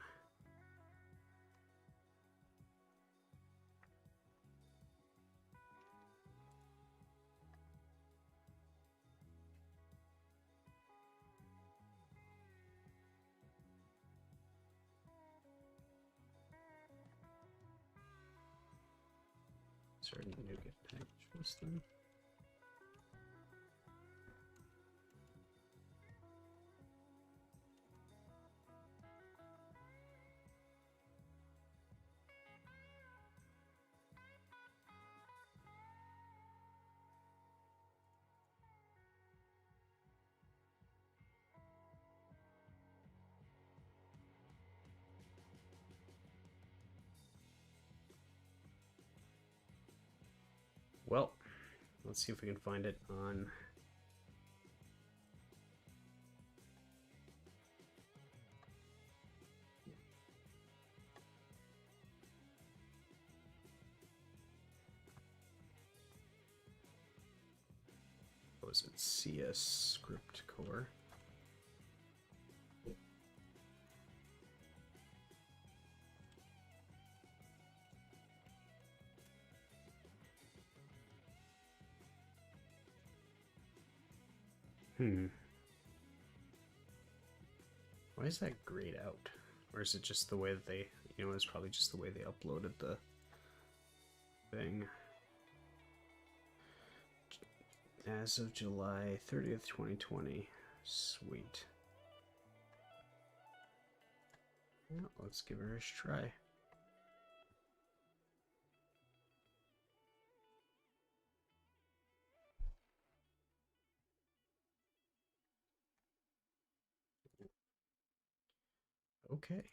Is there a new get package for this thing? Let's see if we can find it on... What was it? CS script core. Why is that grayed out? Or is it just the way that they, you know, it's probably just the way they uploaded the thing. As of July 30th, 2020. Sweet. Well, let's give her a try. Okay.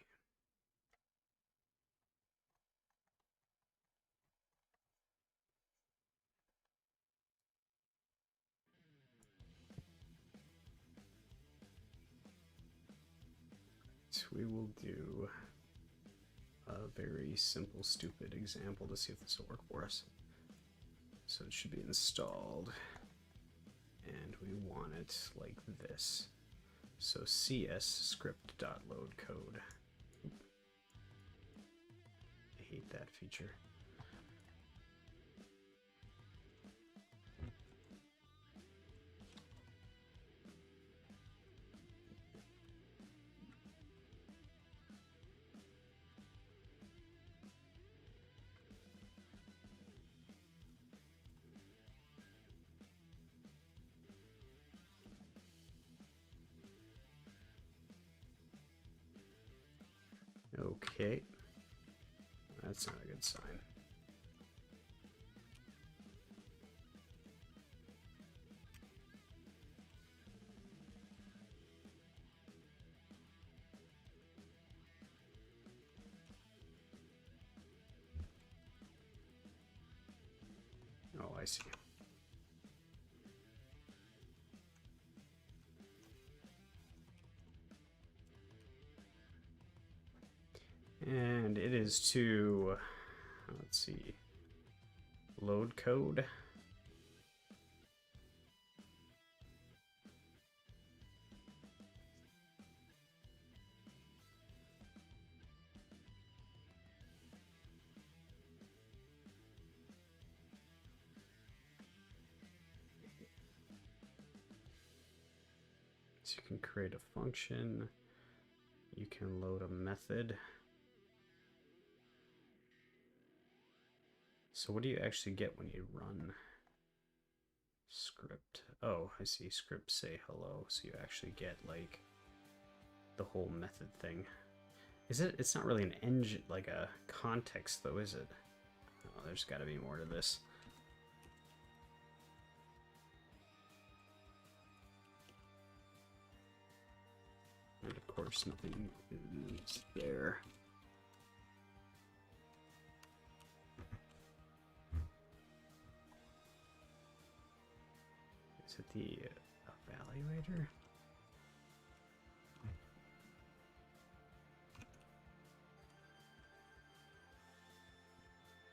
So we will do a very simple, stupid example to see if this will work for us. So it should be installed, and we want it like this. So cs script.load code. I hate that feature. Okay, that's not a good sign. Oh, I see. And it is to, let's see, load code. So you can create a function, you can load a method. So what do you actually get when you run script? Oh, I see, script say hello, so you actually get like the whole method thing. Is it? It's not really an engine, like a context though, is it? Oh, there's got to be more to this. And of course, nothing is there. Is it the evaluator?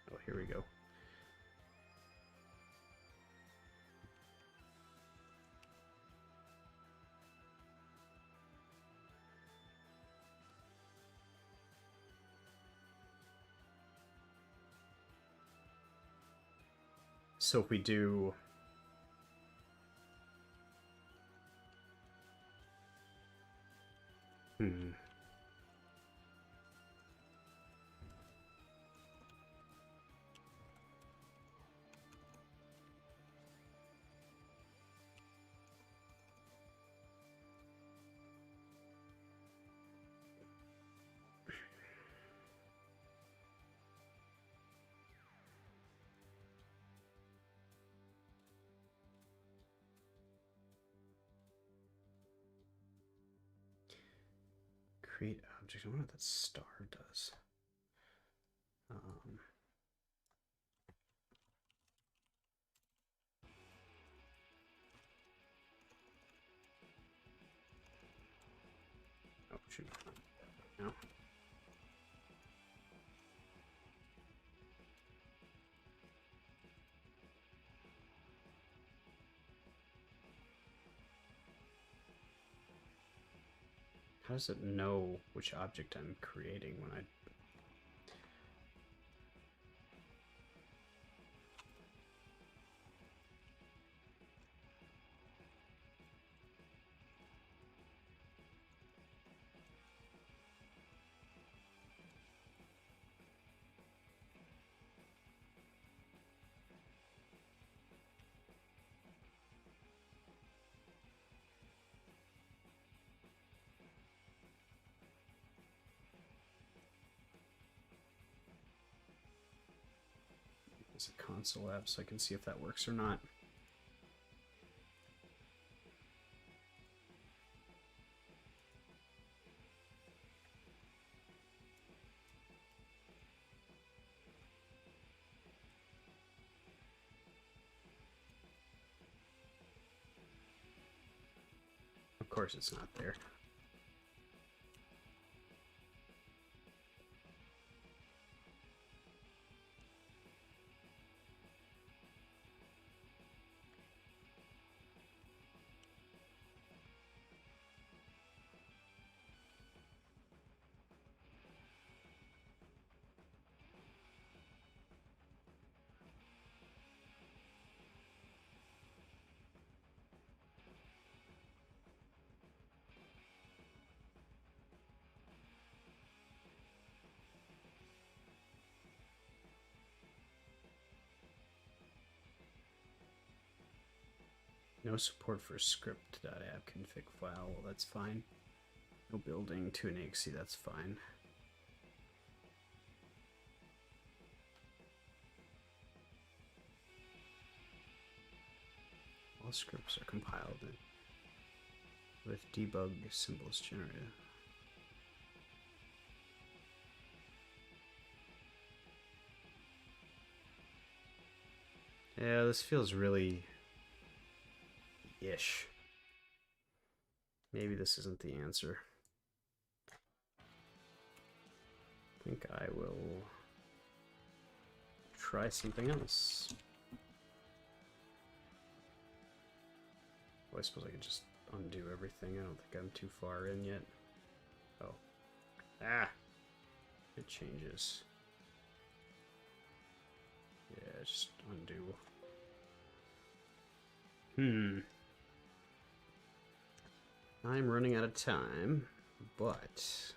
Oh, here we go. So if we do create object, I wonder what that star does. Should, no. How does it know which object I'm creating when I... It's a console app so I can see if that works or not. Of course it's not there. No support for script.app config file. Well, that's fine. No building to an exe. That's fine. All scripts are compiled with debug symbols generated. Yeah, this feels really ish. Maybe this isn't the answer. I think I will try something else. Well, I suppose I could just undo everything. I don't think I'm too far in yet. Oh. Ah! It changes. Yeah, just undo. I'm running out of time, but...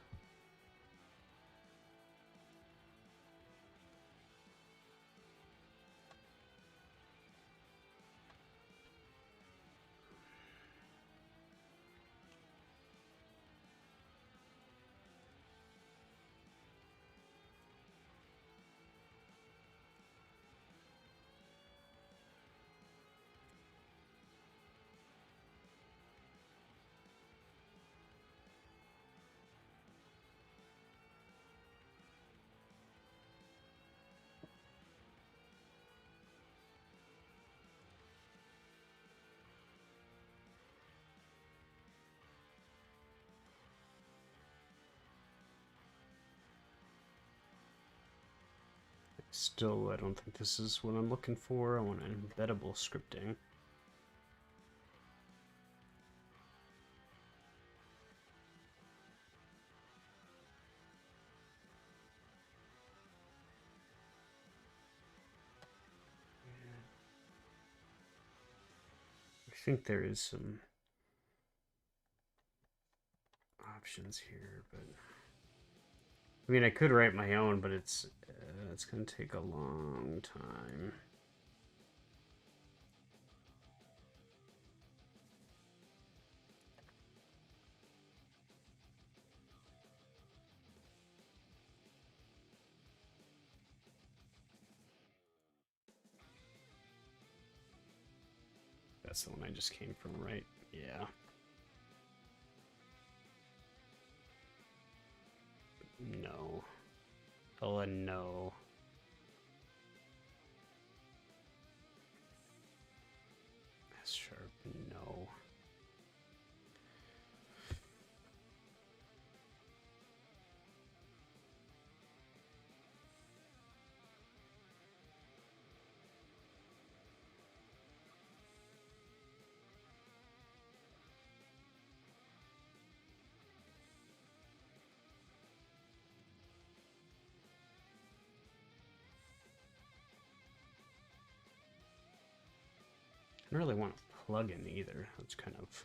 Still, I don't think this is what I'm looking for. I want embeddable scripting. I think there is some options here, but I mean, I could write my own, but it's going to take a long time. That's the one I just came from, right? Yeah. No. Oh, no. S sharp, no. don't really want a plugin either. That's kind of...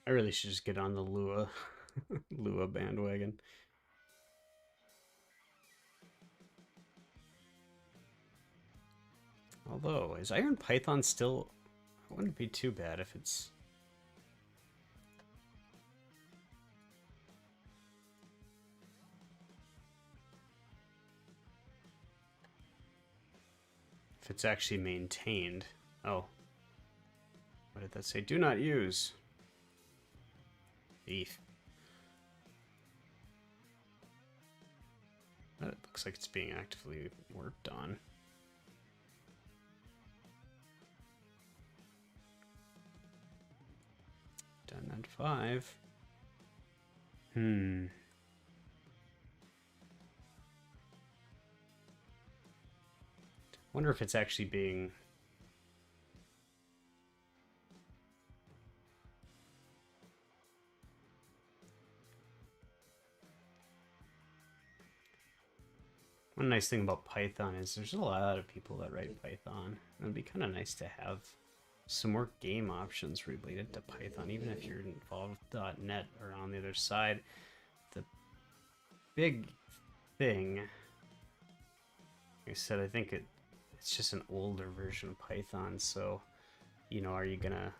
I really should just get on the Lua Lua bandwagon. Although, is IronPython still... It wouldn't be too bad if it's... If it's actually maintained. Oh. What did that say? Do not use. Beef. But it looks like it's being actively worked on. Done at 5. Wonder if it's actually being... One nice thing about Python is there's a lot of people that write Python. It would be kind of nice to have some more game options related to Python, even if you're involved with .NET or on the other side. The big thing, like I said, I think it's just an older version of Python, so, you know, are you gonna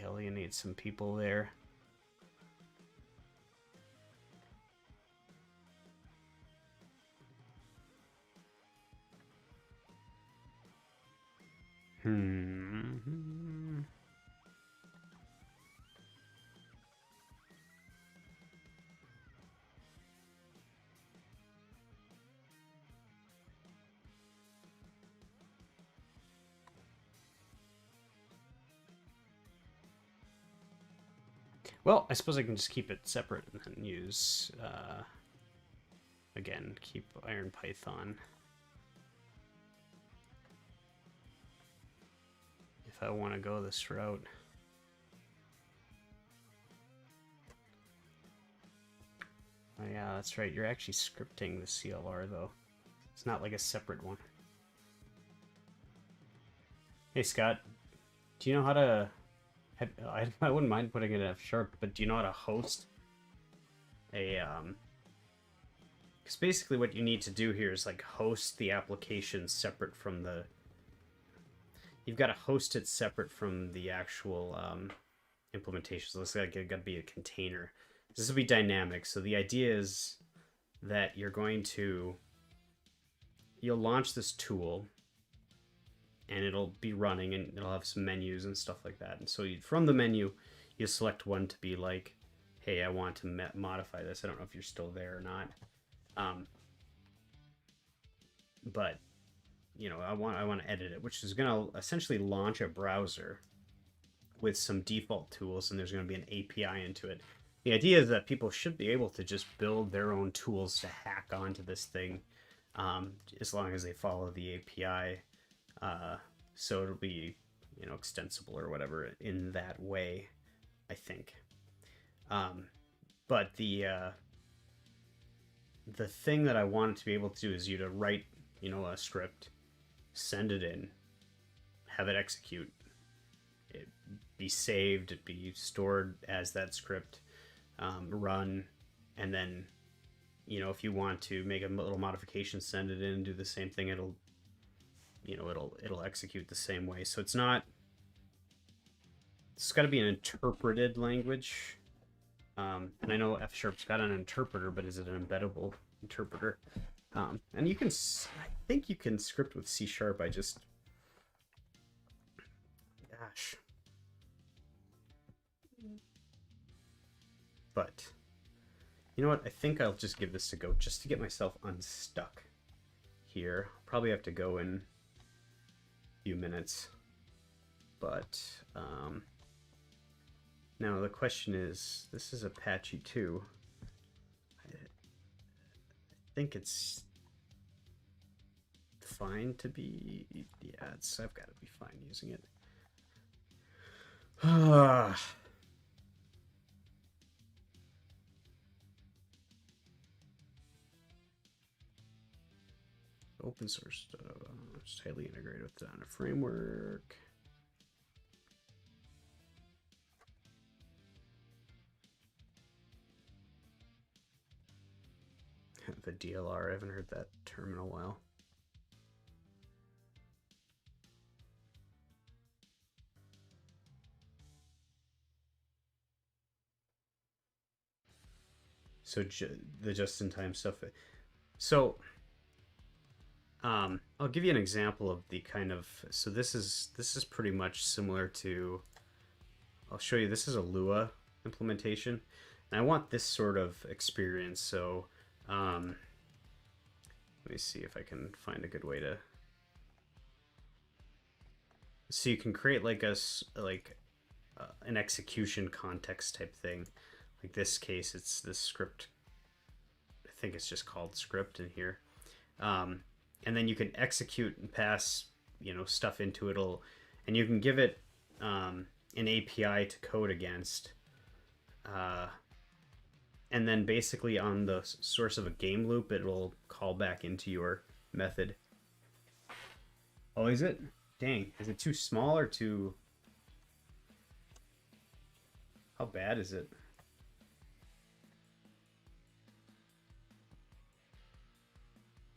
alienate some people there? Well, I suppose I can just keep it separate and then use, again, keep IronPython. If I want to go this route. Oh yeah, that's right. You're actually scripting the CLR, though. It's not like a separate one. Hey, Scott. Do you know how to... I wouldn't mind putting it in F#, but do you know how to host a... Because basically what you need to do here is, like, host the application separate from the... You've got to host it separate from the actual implementation. So it's got to be a container. This will be dynamic. So the idea is that you'll launch this tool, and it'll be running, and it'll have some menus and stuff like that. And so from the menu, you select one to be like, hey, I want to modify this. I don't know if you're still there or not. But you know, I want to edit it, which is going to essentially launch a browser with some default tools, and there's going to be an API into it. The idea is that people should be able to just build their own tools to hack onto this thing, as long as they follow the API. So it'll be, you know, extensible or whatever in that way, I think. But the thing that I wanted to be able to do is you to write, you know, a script, send it in, have it execute, it be saved, it be stored as that script, run, and then, you know, if you want to make a little modification, send it in and do the same thing. It'll, you know, it'll execute the same way. So it's not, it's got to be an interpreted language. And I know F#'s got an interpreter, but is it an embeddable interpreter? And you can, I think you can script with C#. I just, gosh. But, you know what? I think I'll just give this a go just to get myself unstuck. here. Probably have to go in a few minutes. But now the question is, this is Apache 2. I think it's fine to be, yeah, I've got to be fine using it. Open source it's highly integrated with the framework. The DLR, I haven't heard that term in a while. So the just-in-time stuff. So I'll give you an example of the kind of, so this is pretty much similar to, I'll show you, this is a Lua implementation, and I want this sort of experience. So let me see if I can find a good way to, so you can create like an execution context type thing. Like this case, it's this script. I think it's just called script in here. And then you can execute and pass, stuff into it. And you can give it an API to code against. And then basically on the source of a game loop, it'll call back into your method. Oh, is it? Dang, is it too small or too... How bad is it?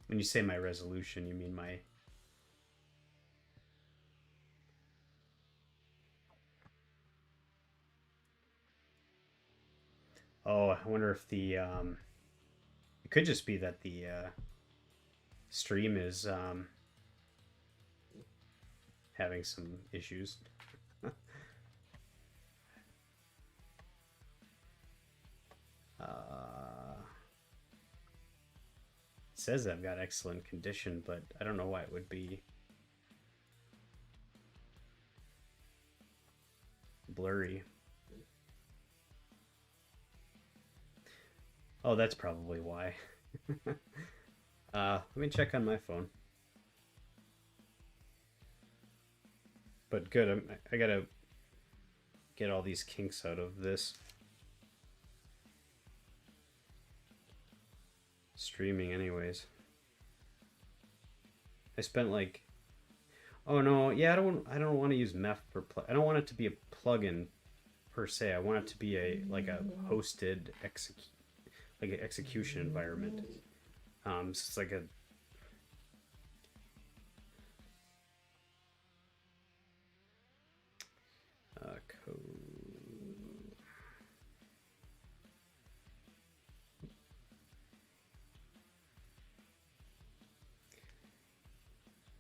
When you say my resolution, you mean my... Oh, I wonder if the... It could just be that the stream is having some issues. It says I've got excellent condition, but I don't know why it would be blurry. Oh, that's probably why. Let me check on my phone. But good, I gotta get all these kinks out of this. Streaming anyways. I spent like, oh no, yeah, I don't want to use meth per plug. I don't want it to be a plugin per se. I want it to be a hosted execution environment. So it's like a code.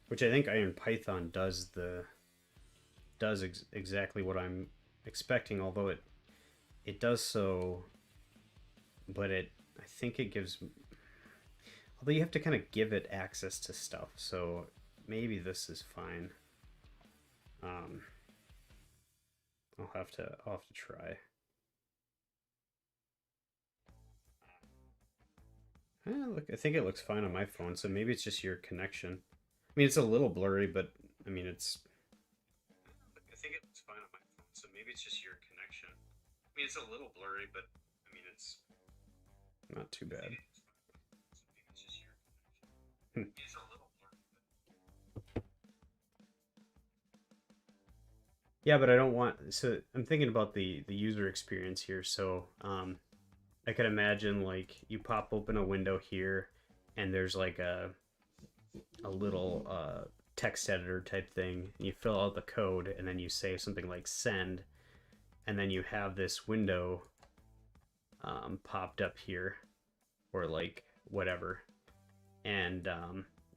Which I think IronPython does exactly what I'm expecting, although it does so, but I think it gives, although you have to kind of give it access to stuff, so maybe this is fine. I'll have to try. Look, I think it looks fine on my phone, so maybe it's just your connection. I mean, it's a little blurry, but I mean, it's... I think it looks fine on my phone, so maybe it's just your connection. I mean, it's a little blurry, but I mean, it's not too bad. It's just your connection. It's a little blurry, but... Yeah, but I don't want... So I'm thinking about the user experience here, so I could imagine, like, you pop open a window here, and there's like a little text editor type thing, and you fill out the code, and then you say something like send, and then you have this window popped up here, or like whatever, and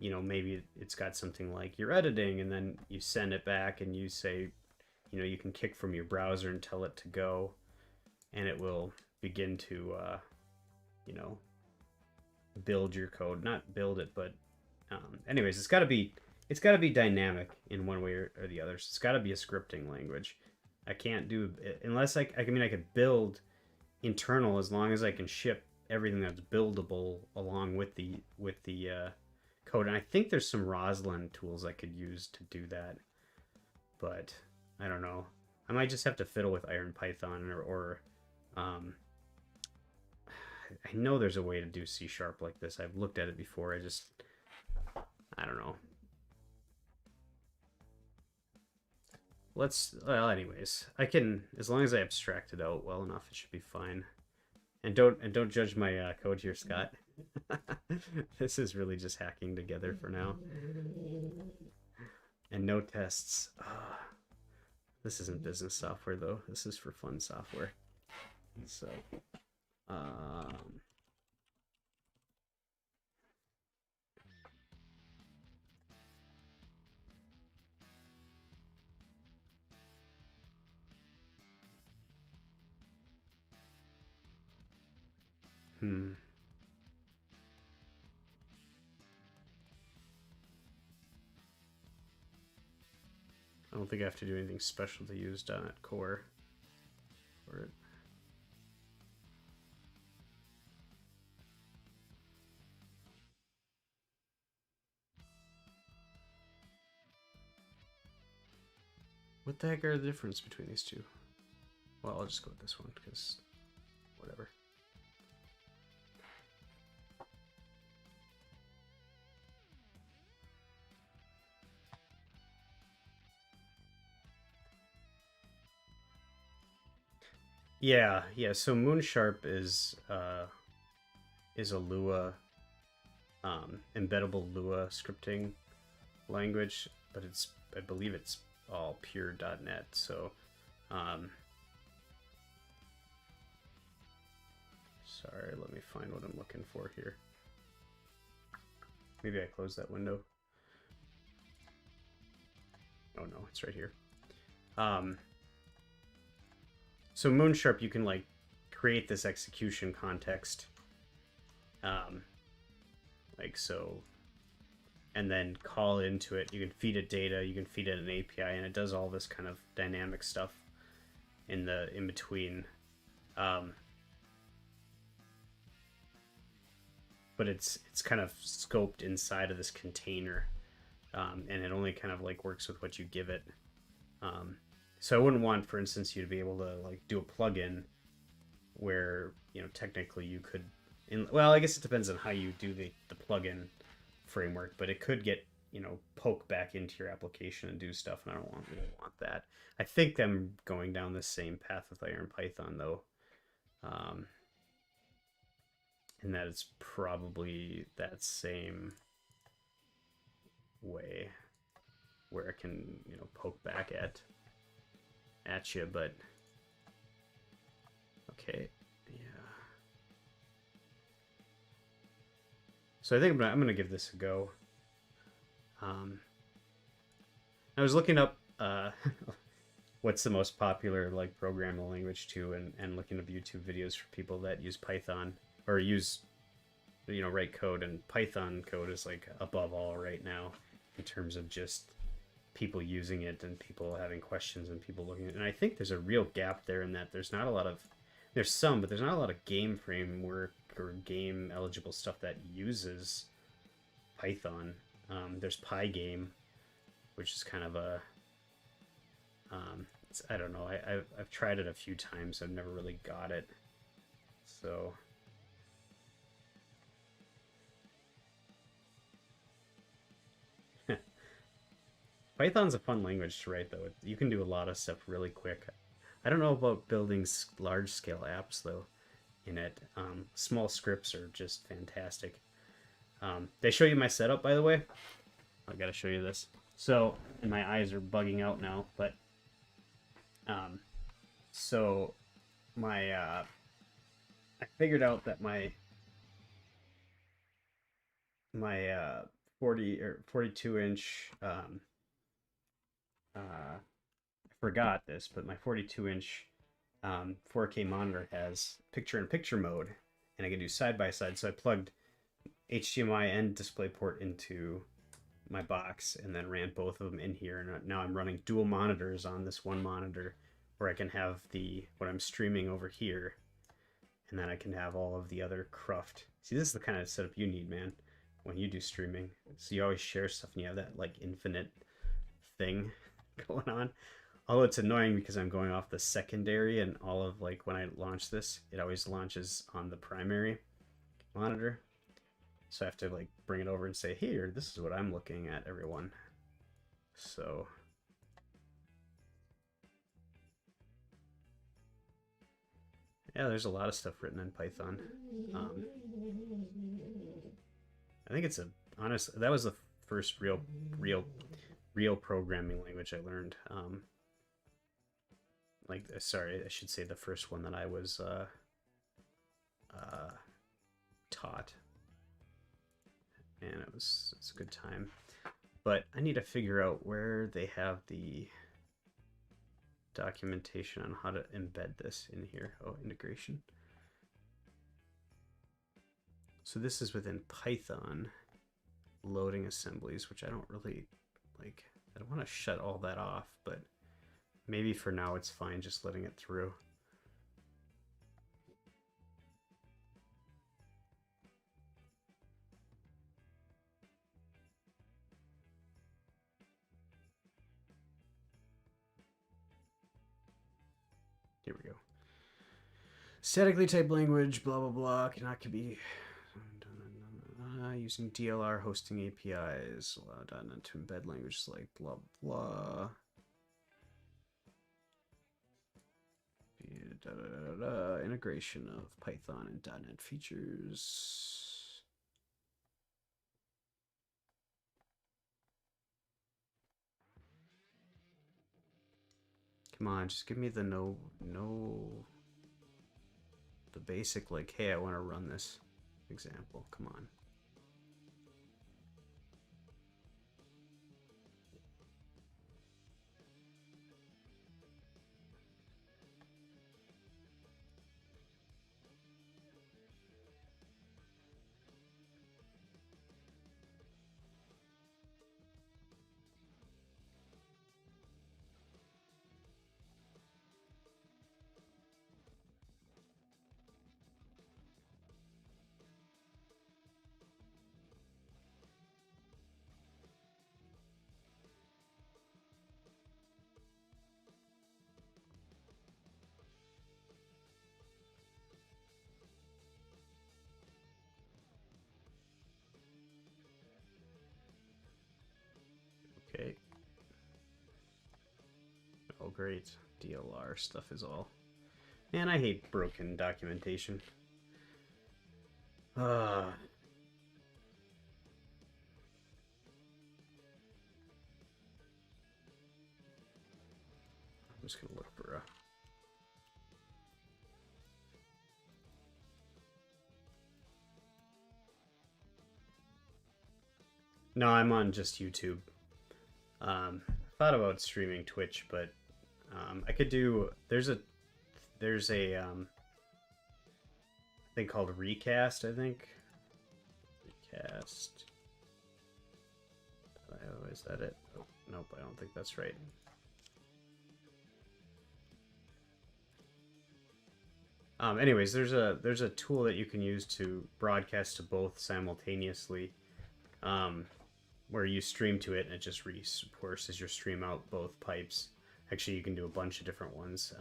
maybe it's got something like you're editing, and then you send it back, and you say, you can kick from your browser and tell it to go, and it will begin to build your code, not build it, but Anyways, it's got to be dynamic in one way or the other. So it's got to be a scripting language. I can't do unless I mean I could build internal as long as I can ship everything that's buildable along with the code. And I think there's some Roslyn tools I could use to do that, but I don't know. I might just have to fiddle with IronPython or I know there's a way to do C# like this. I've looked at it before. I don't know. Well, anyways, I can, as long as I abstract it out well enough, it should be fine. And don't judge my code here, Scott. This is really just hacking together for now. And no tests. This isn't business software though. This is for fun software. So, I don't think I have to do anything special to use .NET Core for it. What the heck are the difference between these two? Well, I'll just go with this one because whatever. Yeah. So Moonsharp is a Lua, embeddable Lua scripting language, but I believe it's all pure .NET. So, sorry, let me find what I'm looking for here. Maybe I closed that window. Oh no, it's right here. So Moonsharp, you can like create this execution context, like so, and then call into it. You can feed it data, you can feed it an API, and it does all this kind of dynamic stuff in between. But it's kind of scoped inside of this container, and it only kind of like works with what you give it. So I wouldn't want, for instance, you to be able to like do a plugin where, you know, technically you could, well, I guess it depends on how you do the plugin framework, but it could get, you know, poke back into your application and do stuff, and I don't really want that. I think I'm going down the same path with IronPython though, and that it's probably that same way where it can, you know, poke back at you, but okay, yeah. So I think I'm gonna give this a go. I was looking up what's the most popular like programming language too, and looking up YouTube videos for people that use Python or use, you know, write code, and Python code is like above all right now in terms of just people using it and people having questions and people looking at it. And I think there's a real gap there in that there's not a lot of, there's some, but there's not a lot of game framework or game eligible stuff that uses Python. There's Pygame, which is kind of a, I don't know, I've tried it a few times. I've never really got it. So Python's a fun language to write, though. You can do a lot of stuff really quick. I don't know about building large-scale apps, though, in it. Small scripts are just fantastic. They show you my setup, by the way. I gotta show you this. So, and my eyes are bugging out now, but so my I figured out that my 40 or 42 inch I forgot this, but my 42-inch 4K monitor has picture-in-picture mode, and I can do side-by-side. So I plugged HDMI and DisplayPort into my box, and then ran both of them in here. And now I'm running dual monitors on this one monitor, where I can have what I'm streaming over here, and then I can have all of the other cruft. See, this is the kind of setup you need, man, when you do streaming. So you always share stuff, and you have that like infinite thing going on. Although it's annoying because I'm going off the secondary, and all of like when I launch this, it always launches on the primary monitor. So I have to like bring it over and say, here, this is what I'm looking at, everyone. So yeah, there's a lot of stuff written in Python. I think it's that was the first real programming language I learned. Sorry, I should say the first one that I was taught, and it's a good time. But I need to figure out where they have the documentation on how to embed this in here. Oh, integration. So this is within Python, loading assemblies, which I don't really like. I don't want to shut all that off, but maybe for now it's fine just letting it through. Here we go. Statically typed language, blah, blah, blah, cannot be using DLR hosting APIs, allow .NET to embed languages like blah, blah. Integration of Python and .NET features. Come on, just give me the the basic, like, hey, I want to run this example. Come on. Okay. Oh, great. DLR stuff is all. Man, I hate broken documentation. I'm just gonna look for a... No, I'm on just YouTube. Thought about streaming Twitch, but I could do... There's a thing called Recast, I think. Recast. Oh, is that it? Oh, nope, I don't think that's right. Anyways, there's a tool that you can use to broadcast to both simultaneously, where you stream to it and it just forces your stream out both pipes. Actually, you can do a bunch of different ones.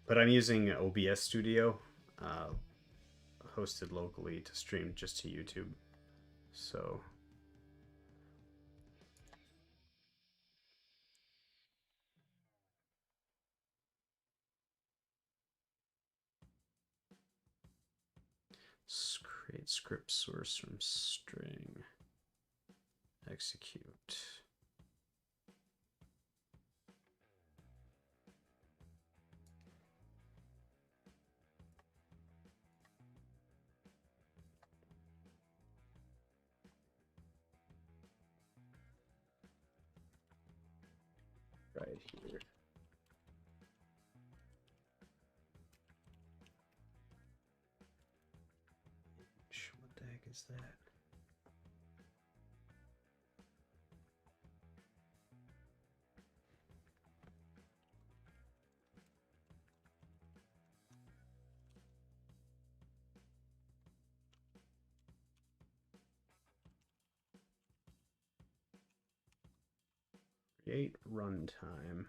But I'm using OBS Studio, hosted locally, to stream just to YouTube. So create script source from string, execute. Right here. What the heck is is that? Create runtime.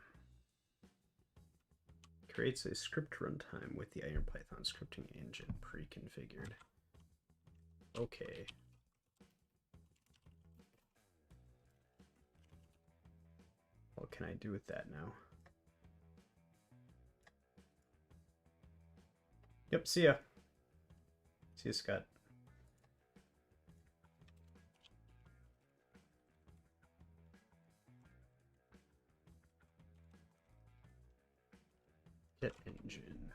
Creates a script runtime with the IronPython scripting engine pre-configured. Okay. What can I do with that now? Yep, see ya. See ya, Scott. Get engine.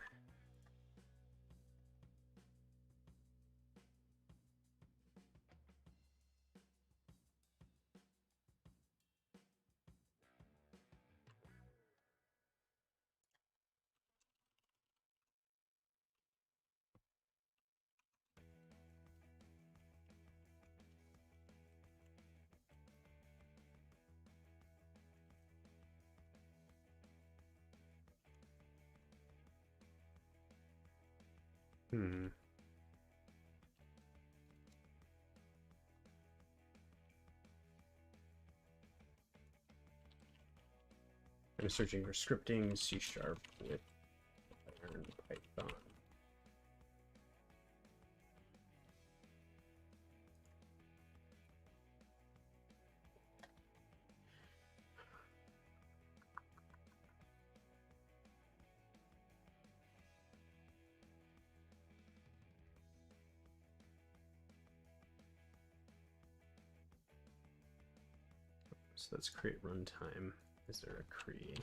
I'm searching for scripting C# with IronPython. So let's create runtime. Is there a create?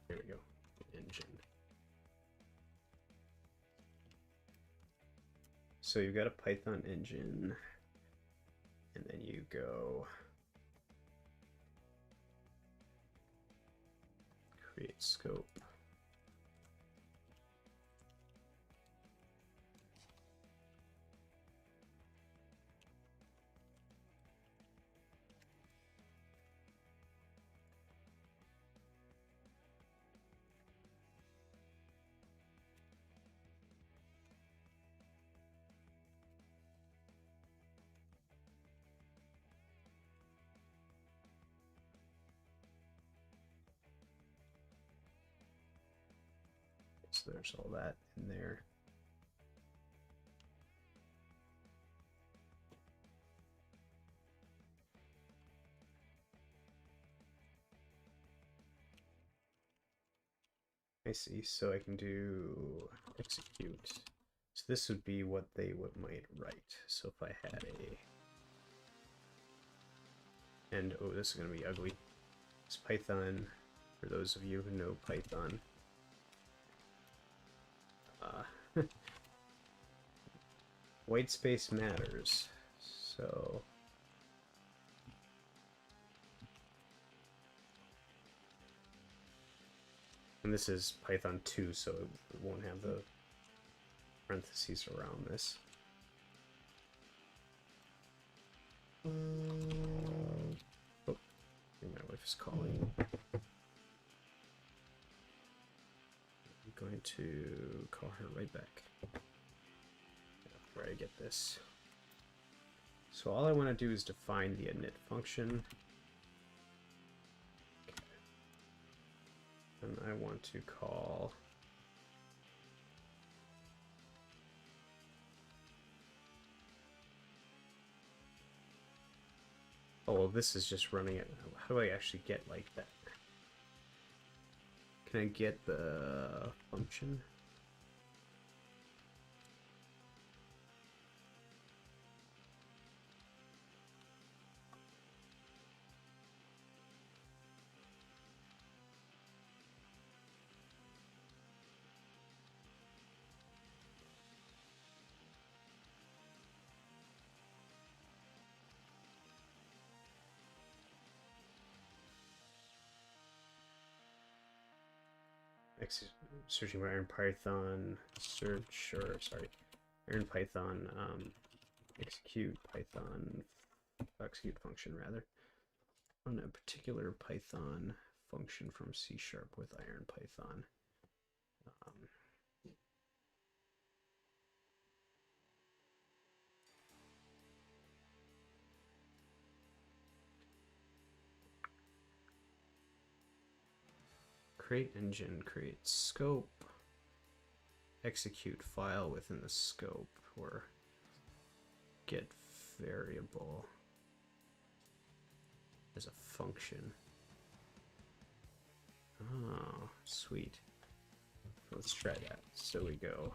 Here we go. Engine. So you've got a Python engine, and then you go create scope. So there's all that in there. I see, so I can do execute. So this would be what they might write. So if I had a, and oh, this is gonna be ugly. It's Python, for those of you who know Python. White space matters, so and this is Python 2, so it won't have the parentheses around this. Oh, my wife is calling. I'm going to call her right back after I get this. So all I want to do is define the init function. And I want to call oh, well, this is just running it. How do I actually get like that? Can I get the function? Searching for IronPython search, or sorry, IronPython execute function rather, on a particular Python function from C# with IronPython. Create engine, create scope, execute file within the scope, or get variable as a function. Oh, sweet. Let's try that. So we go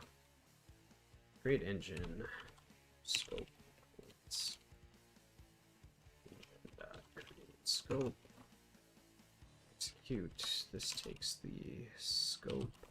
create engine, scope, create scope, execute. This takes the scope.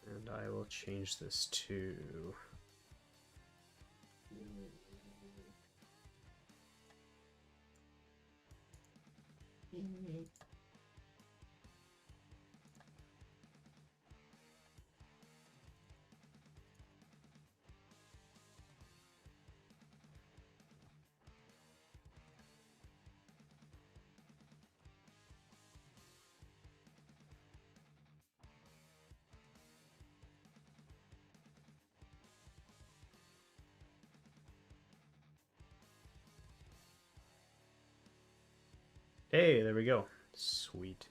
And I will change this to hey, there we go. Sweet.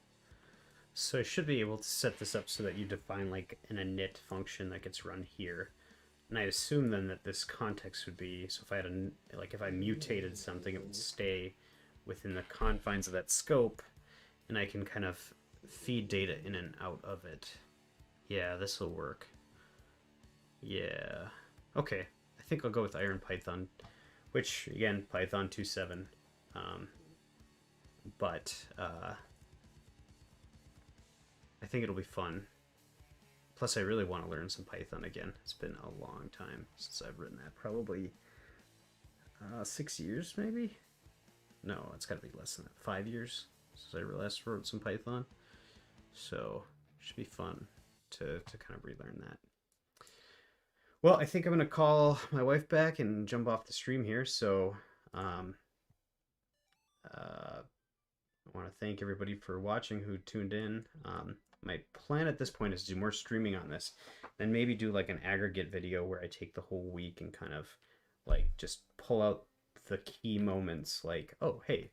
So I should be able to set this up so that you define like an init function that gets run here. And I assume then that this context would be, so if I had a, like if I mutated something, it would stay within the confines of that scope, and I can kind of feed data in and out of it. Yeah, this will work. Yeah. Okay, I think I'll go with IronPython, which, again, Python 2.7. But I think it'll be fun. Plus, I really want to learn some Python again. It's been a long time since I've written that. Probably 6 years, maybe? No, it's got to be less than that. 5 years since I last wrote some Python. So, it should be fun to kind of relearn that. Well, I think I'm going to call my wife back and jump off the stream here. So, I want to thank everybody for watching who tuned in. My plan at this point is to do more streaming on this, and maybe do like an aggregate video where I take the whole week and kind of like just pull out the key moments, like, oh, hey,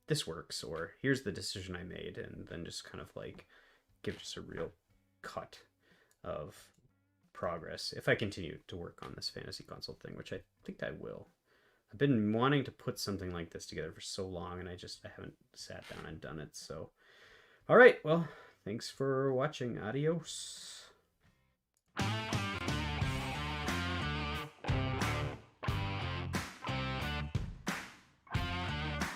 this works, or here's the decision I made, and then just kind of like give just a real cut of progress if I continue to work on this fantasy console thing, which I think I will. I've been wanting to put something like this together for so long, and I haven't sat down and done it. So, all right, well, thanks for watching. Adios.